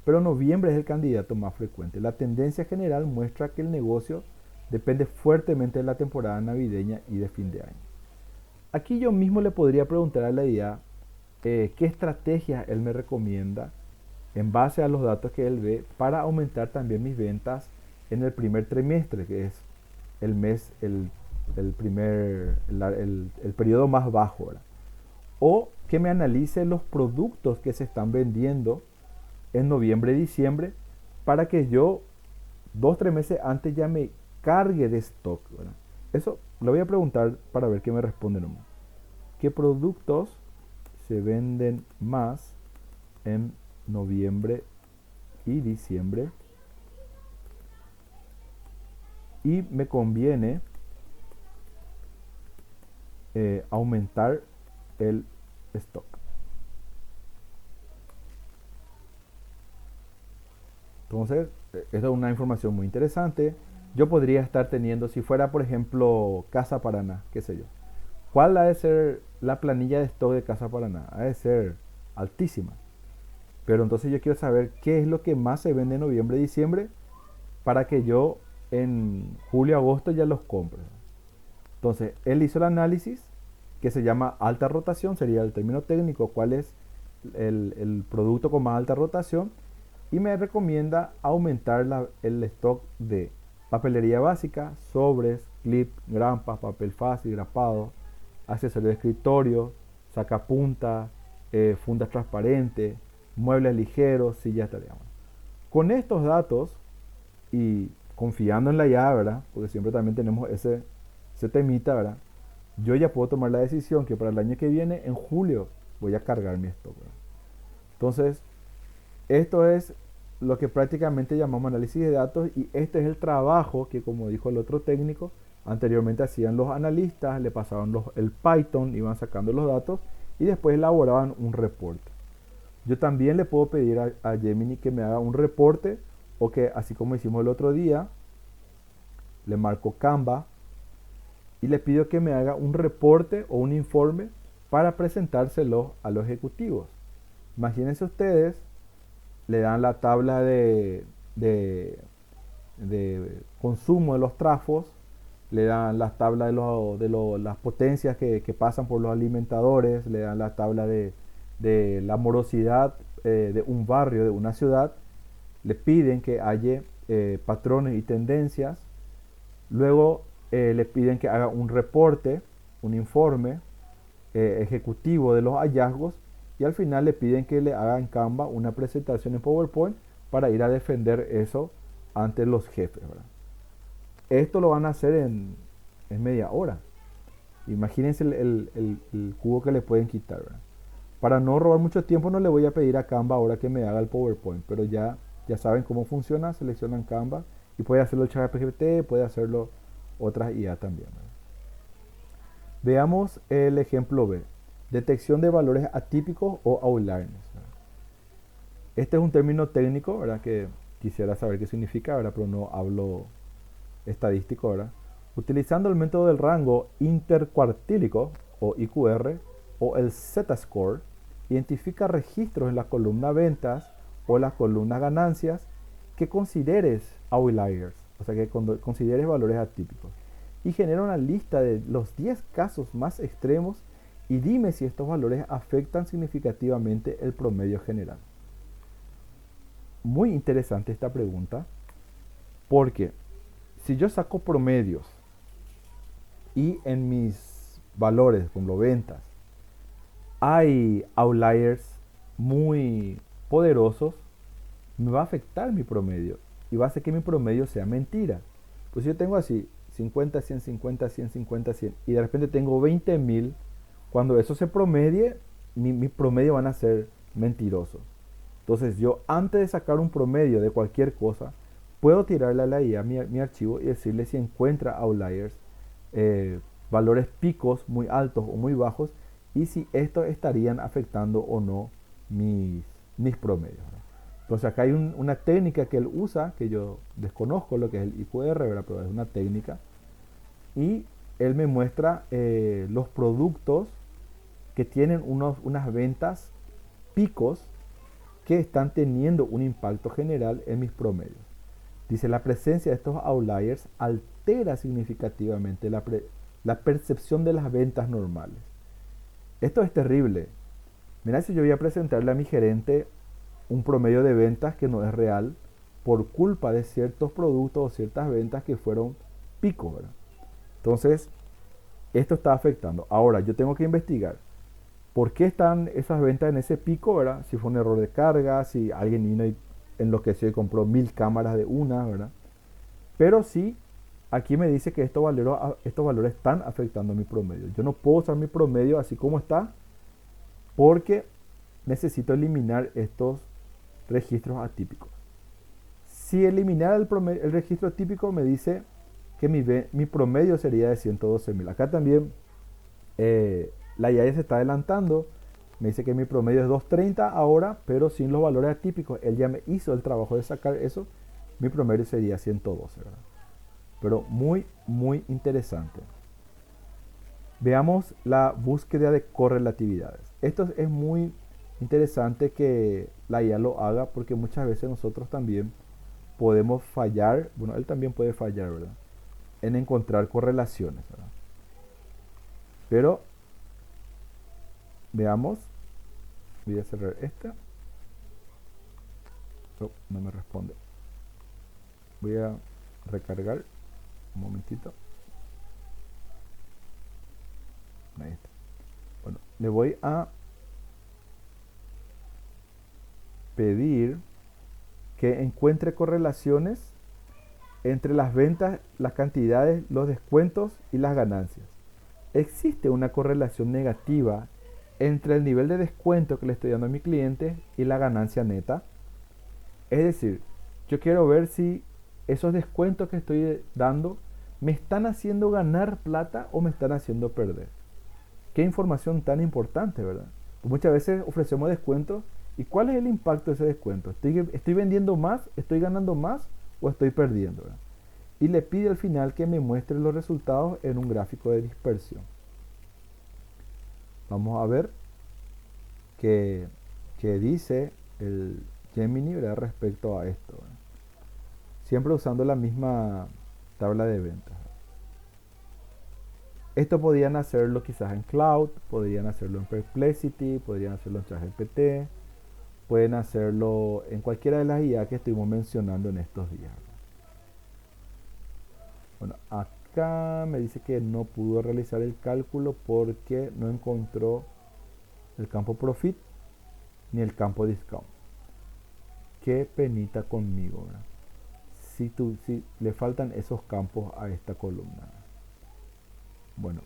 pero noviembre es el candidato más frecuente. La tendencia general muestra que el negocio depende fuertemente de la temporada navideña y de fin de año. Aquí yo mismo le podría preguntar a la IA qué estrategias él me recomienda en base a los datos que él ve para aumentar también mis ventas en el primer trimestre, que es el mes, el periodo más bajo, ¿verdad? O que me analice los productos que se están vendiendo en noviembre y diciembre para que yo 2 o 3 meses antes ya me cargue de stock, ¿verdad? Eso lo voy a preguntar para ver qué me responden. ¿Qué productos se venden más en noviembre y diciembre? Y me conviene aumentar el stock. Entonces, esta es una información muy interesante. Yo podría estar teniendo, si fuera por ejemplo Casa Paraná, qué sé yo, ¿cuál ha de ser la planilla de stock de Casa Paraná? Ha de ser altísima. Pero entonces yo quiero saber qué es lo que más se vende en noviembre y diciembre para que yo en julio, agosto ya los compre. Entonces, él hizo el análisis que se llama alta rotación, sería el término técnico, cuál es el producto con más alta rotación, y me recomienda aumentar el stock de papelería básica, sobres, clip, grampas, papel fácil, grapado, accesorios de escritorio, sacapunta, fundas transparentes, muebles ligeros, sillas de digamos. Con estos datos y confiando en la IA, ¿verdad? Porque siempre también tenemos ese temita, ¿verdad? Yo ya puedo tomar la decisión que para el año que viene, en julio, voy a cargar mi stock, ¿verdad? Entonces, esto es lo que prácticamente llamamos análisis de datos, y este es el trabajo que, como dijo el otro técnico, anteriormente hacían los analistas, le pasaban el Python, iban sacando los datos y después elaboraban un reporte. Yo también le puedo pedir a Gemini que me haga un reporte, o que, así como hicimos el otro día, le marco Canva y le pido que me haga un reporte o un informe para presentárselo a los ejecutivos. Imagínense ustedes, le dan la tabla de consumo de los trafos, le dan las tablas de las potencias que pasan por los alimentadores, le dan la tabla de la morosidad de un barrio, de una ciudad, le piden que haya patrones y tendencias, luego le piden que haga un reporte, un informe ejecutivo de los hallazgos, y al final le piden que le haga en Canva una presentación en PowerPoint para ir a defender eso ante los jefes, ¿verdad? Esto lo van a hacer en media hora. Imagínense el cubo que le pueden quitar, ¿verdad? Para no robar mucho tiempo, no le voy a pedir a Canva ahora que me haga el PowerPoint, pero ya saben cómo funciona, seleccionan Canva y puede hacerlo el ChatGPT, puede hacerlo otras IA también, ¿verdad? Veamos el ejemplo B. Detección de valores atípicos o outliers, ¿verdad? Este es un término técnico, ¿verdad?, que quisiera saber qué significa, ¿verdad?, pero no hablo estadístico, ¿verdad? Utilizando el método del rango intercuartílico o IQR o el Z-score, identifica registros en la columna ventas o la columna ganancias que consideres outliers, o sea que consideres valores atípicos, y genera una lista de los 10 casos más extremos y dime si estos valores afectan significativamente el promedio general. Muy interesante esta pregunta, porque si yo saco promedios y en mis valores, como lo ventas, hay outliers muy poderosos, me va a afectar mi promedio y va a hacer que mi promedio sea mentira. Pues si yo tengo así 50, 100, 50, 100, 50, 100 y de repente tengo 20.000, cuando eso se promedie, mi promedio van a ser mentirosos. Entonces yo, antes de sacar un promedio de cualquier cosa, puedo tirarle a la IA mi archivo y decirle si encuentra outliers, valores picos muy altos o muy bajos, y si estos estarían afectando o no mis promedios, ¿verdad? Entonces acá hay una técnica que él usa, que yo desconozco lo que es el IQR, ¿verdad?, pero es una técnica, y él me muestra los productos que tienen unas ventas picos que están teniendo un impacto general en mis promedios. Dice, la presencia de estos outliers altera significativamente la percepción de las ventas normales. Esto es terrible. Mira, si yo voy a presentarle a mi gerente un promedio de ventas que no es real por culpa de ciertos productos o ciertas ventas que fueron pico, ¿verdad? Entonces, esto está afectando. Ahora, yo tengo que investigar por qué están esas ventas en ese pico, ¿verdad? Si fue un error de carga, si alguien vino y enloqueció y compró 1000 cámaras de una, ¿verdad? Pero sí, aquí me dice que estos valores están afectando mi promedio. Yo no puedo usar mi promedio así como está porque necesito eliminar estos registros atípicos. Si eliminara el registro atípico, me dice que mi promedio sería de 112.000. Acá también la IA se está adelantando. Me dice que mi promedio es 230 ahora, pero sin los valores atípicos. Él ya me hizo el trabajo de sacar eso. Mi promedio sería 112, ¿verdad? Pero muy, muy interesante. Veamos la búsqueda de correlatividades. Esto es muy interesante que la IA lo haga porque muchas veces nosotros también podemos fallar, bueno, él también puede fallar, ¿verdad? En encontrar correlaciones, ¿verdad? Pero veamos, voy a cerrar esta. Oh, no me responde. Voy a recargar un momentito. Ahí está. Bueno, le voy a pedir que encuentre correlaciones entre las ventas, las cantidades, los descuentos y las ganancias. Existe una correlación negativa entre el nivel de descuento que le estoy dando a mi cliente y la ganancia neta. Es decir, yo quiero ver si esos descuentos que estoy dando me están haciendo ganar plata o me están haciendo perder. Qué información tan importante, ¿verdad? Pues muchas veces ofrecemos descuentos. ¿Y cuál es el impacto de ese descuento? ¿Estoy vendiendo más? ¿Estoy ganando más? ¿O estoy perdiendo? ¿Verdad? Y le pide al final que me muestre los resultados en un gráfico de dispersión. Vamos a ver qué dice el Gemini, ¿verdad? Respecto a esto, ¿verdad? Siempre usando la misma tabla de ventas. Esto podrían hacerlo quizás en Cloud, podrían hacerlo en Perplexity, podrían hacerlo en ChatGPT, pueden hacerlo en cualquiera de las IA que estuvimos mencionando en estos días. Bueno, acá me dice que no pudo realizar el cálculo porque no encontró el campo Profit ni el campo Discount. Qué penita conmigo, ¿verdad? Si le faltan esos campos a esta columna. Bueno,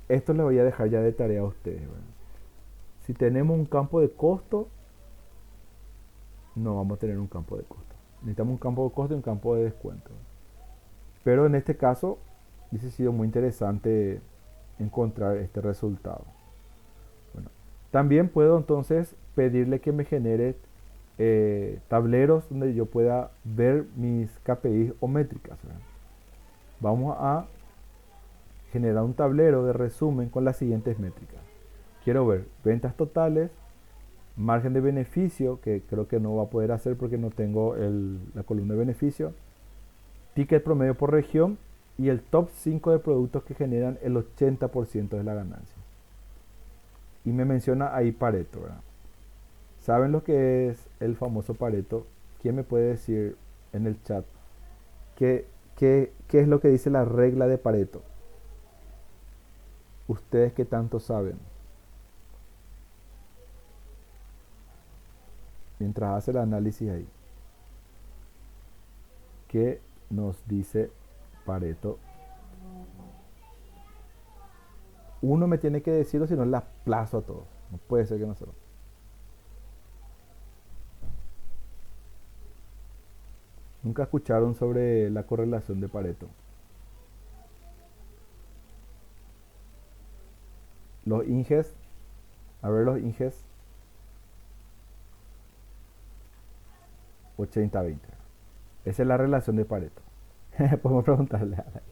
esto le voy a dejar ya de tarea a ustedes, ¿verdad? Si tenemos un campo de costo, no vamos a tener un campo de costo. Necesitamos un campo de costo y un campo de descuento. Pero en este caso, hubiese sido muy interesante encontrar este resultado. Bueno, también puedo entonces pedirle que me genere tableros donde yo pueda ver mis KPIs o métricas, ¿verdad? Vamos a generar un tablero de resumen con las siguientes métricas. Quiero ver ventas totales, margen de beneficio, que creo que no va a poder hacer porque no tengo la columna de beneficio, ticket promedio por región y el top 5 de productos que generan el 80% de la ganancia. Y me menciona ahí Pareto, ¿verdad? ¿Saben lo que es el famoso Pareto? ¿Quién me puede decir en el chat qué es lo que dice la regla de Pareto? Ustedes que tanto saben. Mientras hace el análisis ahí. ¿Qué nos dice Pareto? Uno me tiene que decirlo, si no le aplazo a todos. No puede ser que no se lo. ¿Nunca escucharon sobre la correlación de Pareto? Los Inges, a ver los Inges, 80-20. Esa es la relación de Pareto. Podemos preguntarle a la.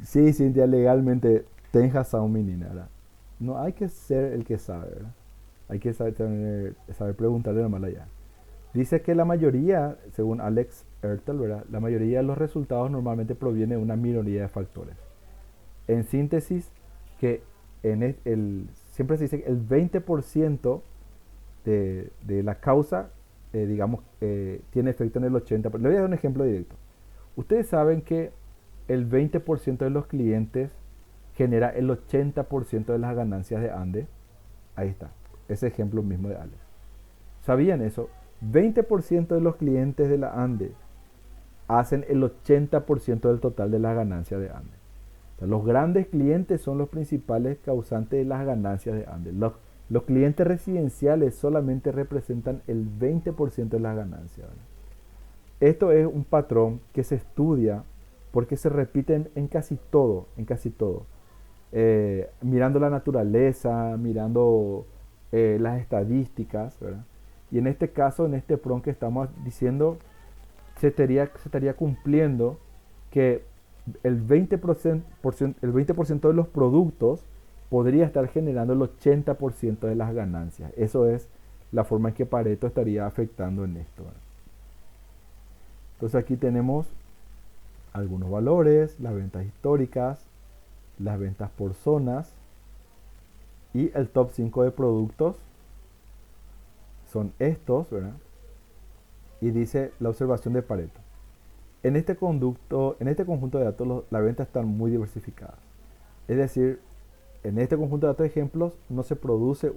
Sí, Cintia, legalmente, ten razón, menina, ¿verdad? No hay que ser el que sabe, ¿verdad? Hay que saber preguntarle nomás allá. Dice que la mayoría, según Alex Ertel, ¿verdad? La mayoría de los resultados normalmente proviene de una minoría de factores. En síntesis, que siempre se dice que el 20% de la causa, digamos, tiene efecto en el 80%. Le voy a dar un ejemplo directo. Ustedes saben que el 20% de los clientes genera el 80% de las ganancias de Ande. Ahí está, ese ejemplo mismo de Alex. ¿Sabían eso? 20% de los clientes de la Ande hacen el 80% del total de las ganancias de Ande. O sea, los grandes clientes son los principales causantes de las ganancias de Ande. Los clientes residenciales solamente representan el 20% de las ganancias, ¿verdad? Esto es un patrón que se estudia porque se repite en casi todo, en casi todo. Mirando la naturaleza, mirando las estadísticas, ¿verdad? Y en este caso, en este PRON que estamos diciendo, se estaría cumpliendo que el 20% de los productos podría estar generando el 80% de las ganancias. Eso es la forma en que Pareto estaría afectando en esto, ¿verdad? Entonces aquí tenemos algunos valores, las ventas históricas, las ventas por zonas y el top 5 de productos son estos, ¿verdad? Y dice la observación de Pareto. En este conjunto de datos las ventas están muy diversificadas. Es decir, en este conjunto de datos de ejemplos no se produce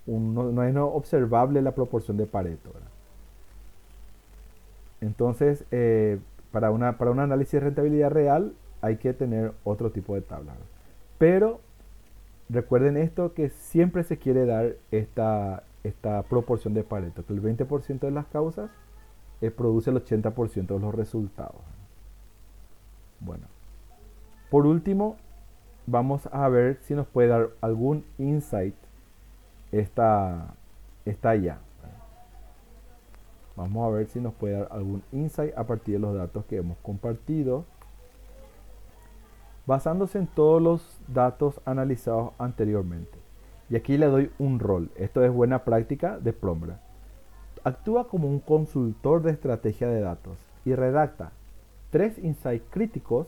no es observable la proporción de Pareto, ¿verdad? Entonces, para un análisis de rentabilidad real hay que tener otro tipo de tabla, ¿verdad? Pero recuerden esto, que siempre se quiere dar esta proporción de Pareto, que el 20% de las causas produce el 80% de los resultados. Bueno, por último, vamos a ver si nos puede dar algún insight esta IA. Vamos a ver si nos puede dar algún insight a partir de los datos que hemos compartido, basándose en todos los datos analizados anteriormente. Y aquí le doy un rol. Esto es buena práctica de Plombra. Actúa como un consultor de estrategia de datos y redacta 3 insights críticos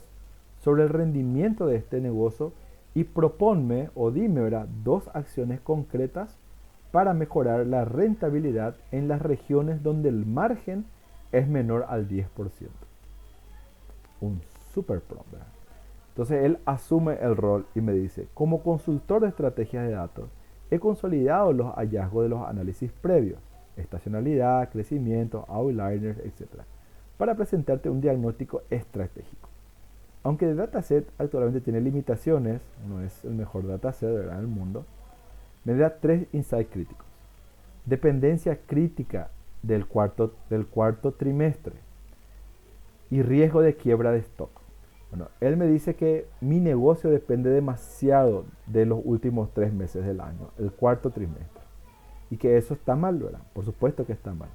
sobre el rendimiento de este negocio y proponme o dime, ¿verdad?, 2 acciones concretas para mejorar la rentabilidad en las regiones donde el margen es menor al 10%. Un super Plombra. Entonces él asume el rol y me dice: como consultor de estrategias de datos, he consolidado los hallazgos de los análisis previos, estacionalidad, crecimiento, outliers, etc., para presentarte un diagnóstico estratégico. Aunque el dataset actualmente tiene limitaciones, no es el mejor dataset, ¿verdad?, del mundo, me da 3 insights críticos. Dependencia crítica del cuarto trimestre y riesgo de quiebra de stock. Bueno, él me dice que mi negocio depende demasiado de los últimos 3 meses del año, el cuarto trimestre. Y que eso está mal, ¿verdad? Por supuesto que está mal.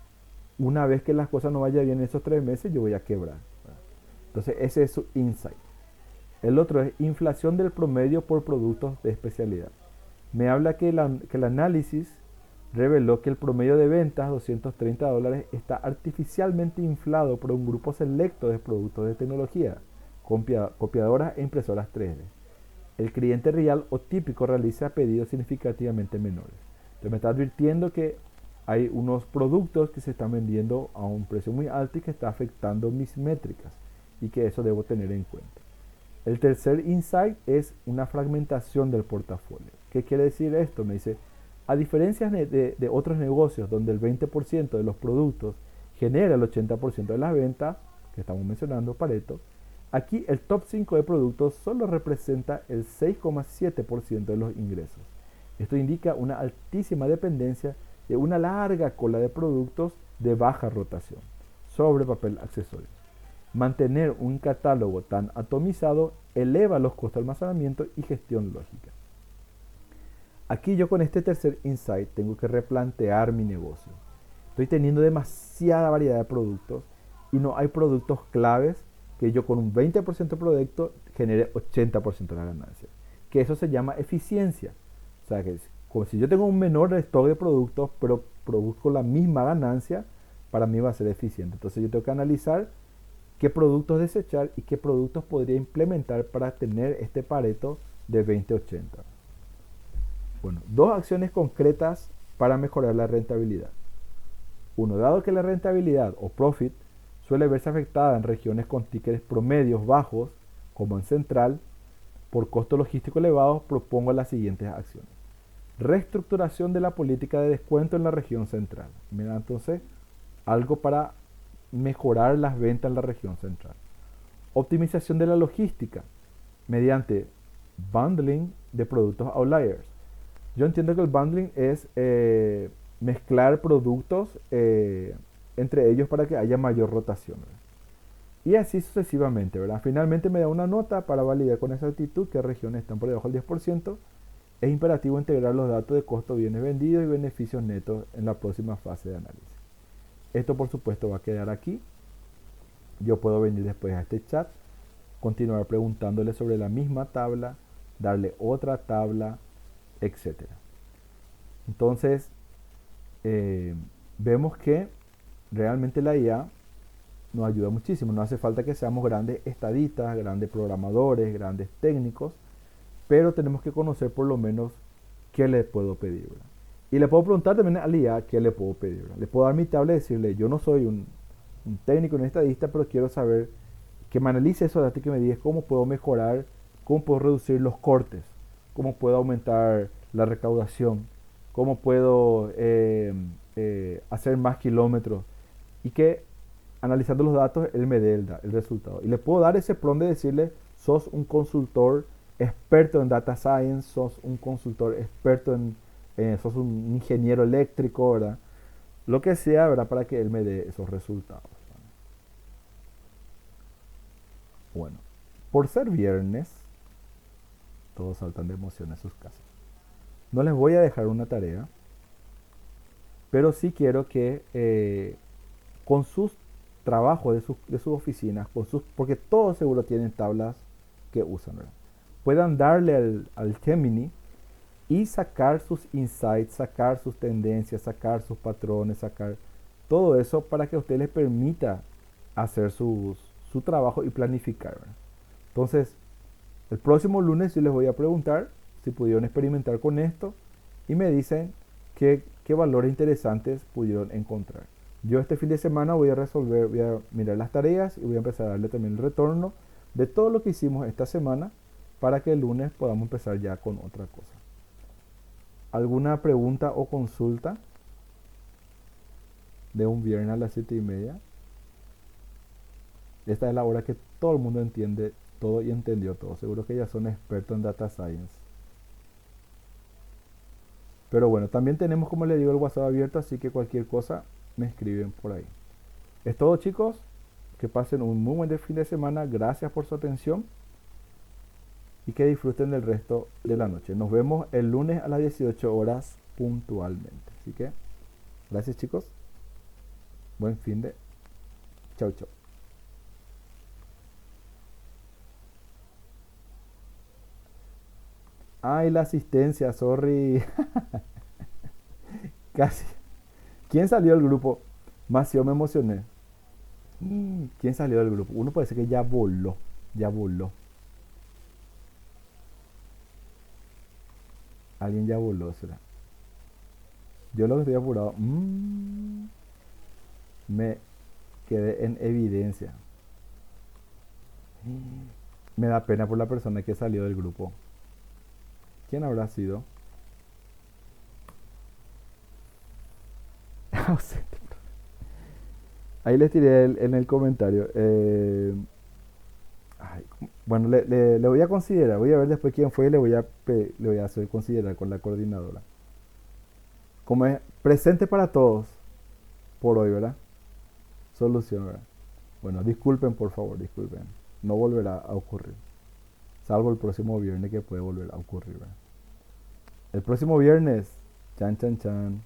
Una vez que las cosas no vayan bien en esos 3 meses, yo voy a quebrar, ¿verdad? Entonces ese es su insight. El otro es inflación del promedio por productos de especialidad. Me habla que el análisis reveló que el promedio de ventas, $230, está artificialmente inflado por un grupo selecto de productos de tecnología, copiadoras e impresoras 3D. El cliente real o típico realiza pedidos significativamente menores. Entonces me está advirtiendo que hay unos productos que se están vendiendo a un precio muy alto y que está afectando mis métricas, y que eso debo tener en cuenta. El tercer insight es una fragmentación del portafolio. ¿Qué quiere decir esto? Me dice: a diferencia de otros negocios donde el 20% de los productos genera el 80% de las ventas, que estamos mencionando, Pareto, aquí el top 5 de productos solo representa el 6,7% de los ingresos. Esto indica una altísima dependencia de una larga cola de productos de baja rotación sobre papel accesorio. Mantener un catálogo tan atomizado eleva los costos de almacenamiento y gestión lógica. Aquí yo con este tercer insight tengo que replantear mi negocio. Estoy teniendo demasiada variedad de productos y no hay productos claves que yo con un 20% de producto genere 80% de la ganancia. Que eso se llama eficiencia. O sea, que es como si yo tengo un menor stock de productos, pero produzco la misma ganancia, para mí va a ser eficiente. Entonces yo tengo que analizar qué productos desechar y qué productos podría implementar para tener este Pareto de 20-80. Bueno, dos acciones concretas para mejorar la rentabilidad. Uno, dado que la rentabilidad o profit suele verse afectada en regiones con tickets promedios bajos, como en Central, por costo logístico elevado, propongo las siguientes acciones. Reestructuración de la política de descuento en la región central. Mira, entonces, algo para mejorar las ventas en la región central. Optimización de la logística mediante bundling de productos outliers. Yo entiendo que el bundling es mezclar productos entre ellos para que haya mayor rotación, ¿verdad? Y así sucesivamente, ¿verdad? Finalmente me da una nota para validar con exactitud qué regiones están por debajo del 10%. Es imperativo integrar los datos de costo, bienes vendidos y beneficios netos en la próxima fase de análisis. Esto por supuesto va a quedar aquí. Yo puedo venir después a este chat, continuar preguntándole sobre la misma tabla, darle otra tabla, etc. Entonces, vemos que realmente la IA nos ayuda muchísimo. No hace falta que seamos grandes estadistas, grandes programadores, grandes técnicos, pero tenemos que conocer por lo menos qué le puedo pedir, ¿verdad? Y le puedo preguntar también al IA qué le puedo pedir, ¿verdad? Le puedo dar mi tabla y decirle, yo no soy un técnico, un estadista, pero quiero saber que me analice esos datos y que me diga cómo puedo mejorar, cómo puedo reducir los cortes, cómo puedo aumentar la recaudación, cómo puedo hacer más kilómetros, y que analizando los datos él me dé el resultado. Y le puedo dar ese prompt de decirle, sos un consultor experto en data science, sos un consultor experto sos un ingeniero eléctrico, ¿verdad? Lo que sea, ¿verdad? Para que él me dé esos resultados, ¿verdad? Bueno, por ser viernes, todos saltan de emoción en sus casas. No les voy a dejar una tarea, pero sí quiero que con sus trabajos de sus oficinas, porque todos seguro tienen tablas que usan, ¿verdad? Puedan darle al Gemini y sacar sus insights, sacar sus tendencias, sacar sus patrones, sacar todo eso para que a usted les permita hacer su trabajo y planificar, ¿verdad? Entonces, el próximo lunes yo les voy a preguntar si pudieron experimentar con esto y me dicen qué valores interesantes pudieron encontrar. Yo este fin de semana voy a mirar las tareas y voy a empezar a darle también el retorno de todo lo que hicimos esta semana para que el lunes podamos empezar ya con otra cosa. ¿Alguna pregunta o consulta de un viernes a las 7:30? Esta es la hora que todo el mundo entiende todo y entendió todo. Seguro que ya son expertos en data science. Pero bueno, también tenemos, como les digo, el WhatsApp abierto, así que cualquier cosa me escriben por ahí. Es todo, chicos. Que pasen un muy buen fin de semana. Gracias por su atención y que disfruten del resto de la noche. Nos vemos el lunes a las 18 horas puntualmente. Así que, gracias, chicos. Buen fin de. Chau, chau. Ay, la asistencia, sorry. Casi. ¿Quién salió del grupo? Más yo me emocioné. ¿Quién salió del grupo? Uno parece que ya voló. Ya voló. Alguien ya voló, será. Yo lo que estoy apurado. Me quedé en evidencia. Me da pena por la persona que salió del grupo. ¿Quién habrá sido? Ausente. Ahí les tiré en el comentario. Bueno, le voy a considerar. Voy a ver después quién fue y le voy a hacer considerar con la coordinadora. Como es presente para todos por hoy, ¿verdad? Solución, ¿verdad? Bueno, disculpen, por favor, disculpen. No volverá a ocurrir. Salvo el próximo viernes que puede volver a ocurrir, ¿verdad? El próximo viernes, chan, chan, chan,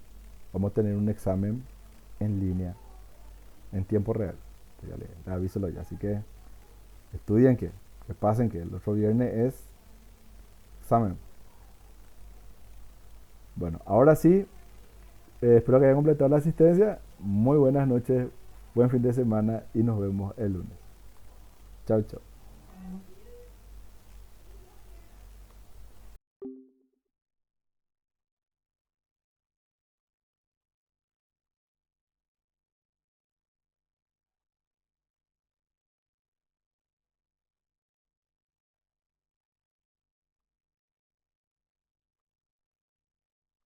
vamos a tener un examen en línea, en tiempo real. Ya le avísalo ya. Así que estudien que pasen, que el otro viernes es examen. Bueno, ahora sí, Espero que hayan completado la asistencia. Muy buenas noches, buen fin de semana y nos vemos el lunes. Chao, chao.